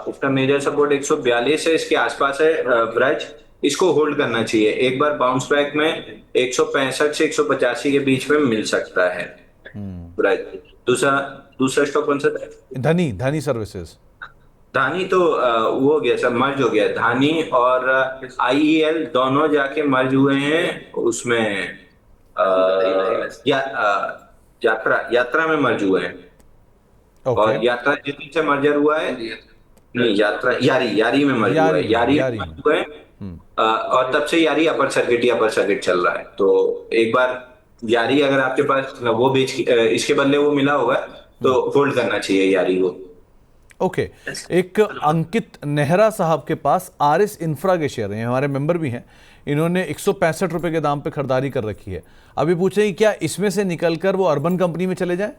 S2: इसका मेजर सपोर्ट 142 है, इसके आसपास है व्रज। इसको होल्ड करना चाहिए, एक बार बाउंस बैक में 165 से 185 के बीच में मिल सकता है व्रज। दूसरा स्टॉक कौन सा था?
S1: धनी सर्विसेज।
S2: धानी तो वो हो गया सर, मर्ज हो गया। धानी और IEL दोनों जाके मर्ज हुए हैं उसमें, यात्रा में मर्ज हुए हैं। और यात्रा जितनी से मर्जर हुआ है, नहीं यात्रा यारी में मर्ज हुआ है, यारी हुए हैं। और तब से यारी अपर सर्किट चल रहा है। तो एक बार यारी अगर आपके पास वो बेच इसके बदले वो मिला होगा तो होल्ड करना चाहिए यारी को।
S1: ओके। एक अंकित नेहरा साहब के पास आरएस इंफ्रा के शेयर हैं, हमारे मेंबर भी हैं, इन्होंने 165 रुपए के दाम पे खरीदारी कर रखी है। अभी पूछ रहे हैं क्या इसमें से निकलकर वो अर्बन कंपनी में चले जाएं?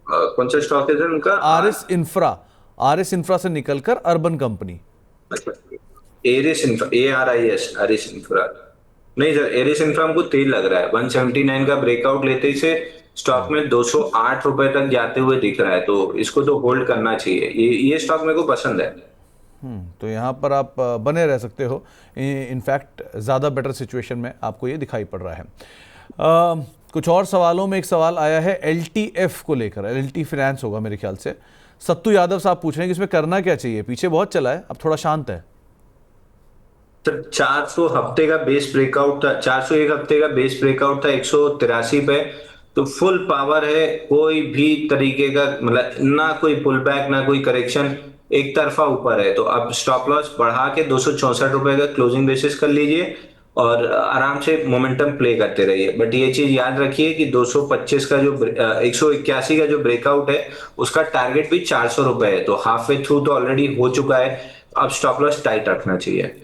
S2: कौन सा स्टॉक है सर उनका?
S1: आरएस इंफ्रा से निकलकर urban company.
S2: Aris infra, ARIS infra नहीं सर, एरिस इंफ्रा हमको तेज लग रहा है। 179 का ब्रेकआउट लेते से स्टॉक में 208 रुपए तक जाते हुए दिख रहा है, तो इसको तो होल्ड करना चाहिए। ये स्टॉक मेरे को पसंद है।
S1: तो यहाँ पर आप बने रह सकते हो, इनफैक्ट ज़्यादा बेटर सिचुएशन में आपको ये दिखाई पड़ रहा है। कुछ और सवालों में एक सवाल आया है LTF को लेकर, LT फाइनेंस होगा मेरे ख्याल से। सत्तू यादव साहब पूछ रहे हैं कि इसमें करना क्या चाहिए, पीछे बहुत चला है, अब थोड़ा शांत है।
S2: 400 हफ्ते का बेस ब्रेकआउट था, 401 हफ्ते का बेस ब्रेकआउट था 183 पे। तो फुल पावर है, कोई भी तरीके का मतलब ना कोई पुल बैक ना कोई करेक्शन, एक तरफा ऊपर है। तो अब स्टॉप लॉस बढ़ा के 264 रुपए का क्लोजिंग बेसिस कर लीजिए और आराम से मोमेंटम प्ले करते रहिए। बट ये चीज याद रखिए कि 225 का जो 181 का जो ब्रेकआउट है उसका टारगेट भी 400 रुपए है, तो हाफ वे थ्रू तो ऑलरेडी हो चुका है। अब स्टॉप लॉस टाइट रखना चाहिए।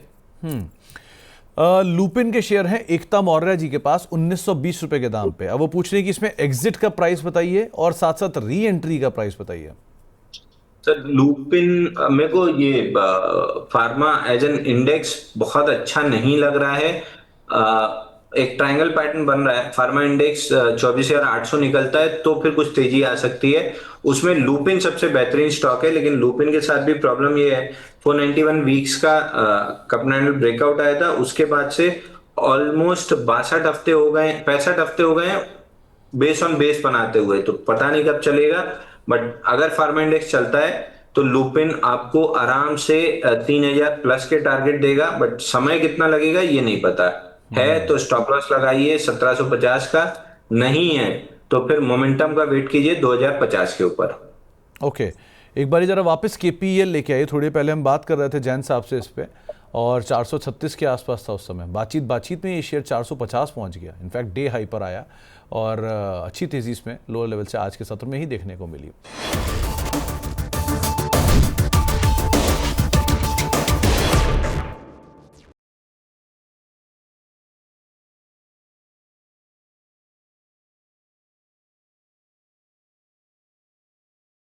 S1: लुपिन के शेयर हैं एकता मौर्य जी के पास 1920 रुपए के दाम पे। अब वो पूछ रहे हैं कि इसमें एग्जिट का प्राइस बताइए और साथ साथ री एंट्री का प्राइस बताइए।
S2: सर लुपिन मेरे को ये फार्मा एज एन इंडेक्स बहुत अच्छा नहीं लग रहा है। एक ट्रायंगल पैटर्न बन रहा है, फार्मा इंडेक्स 24,800 निकलता है तो फिर कुछ तेजी आ सकती है। उसमें लुपिन सबसे बेहतरीन स्टॉक है, लेकिन लुपिन के साथ भी प्रॉब्लम ये है 491 वीक्स का कपनैंडल ब्रेकआउट आया था, उसके बाद से ऑलमोस्ट 62 हफ्ते हो गए, 65 हफ्ते हो गए हैं बेस ऑन बेस बनाते हुए, तो पता नहीं कब चलेगा। बट अगर फार्मा इंडेक्स चलता है तो लुपिन आपको आराम से 3,000 प्लस के टारगेट देगा, बट समय कितना लगेगा ये नहीं पता है। तो स्टॉप लॉस लगाइए 1750 का, नहीं है तो फिर मोमेंटम का वेट कीजिए 2050 के ऊपर।
S1: ओके, एक बार जरा वापस केपीएल लेके आइए। थोड़ी पहले हम बात कर रहे थे जैन साहब से इस पे, और 436 के आसपास था उस समय। बातचीत में ये शेयर 450 पहुंच गया, इनफैक्ट डे हाई पर आया और अच्छी तेज़ी इसमें लोअर लेवल से आज के सत्र में ही देखने को मिली।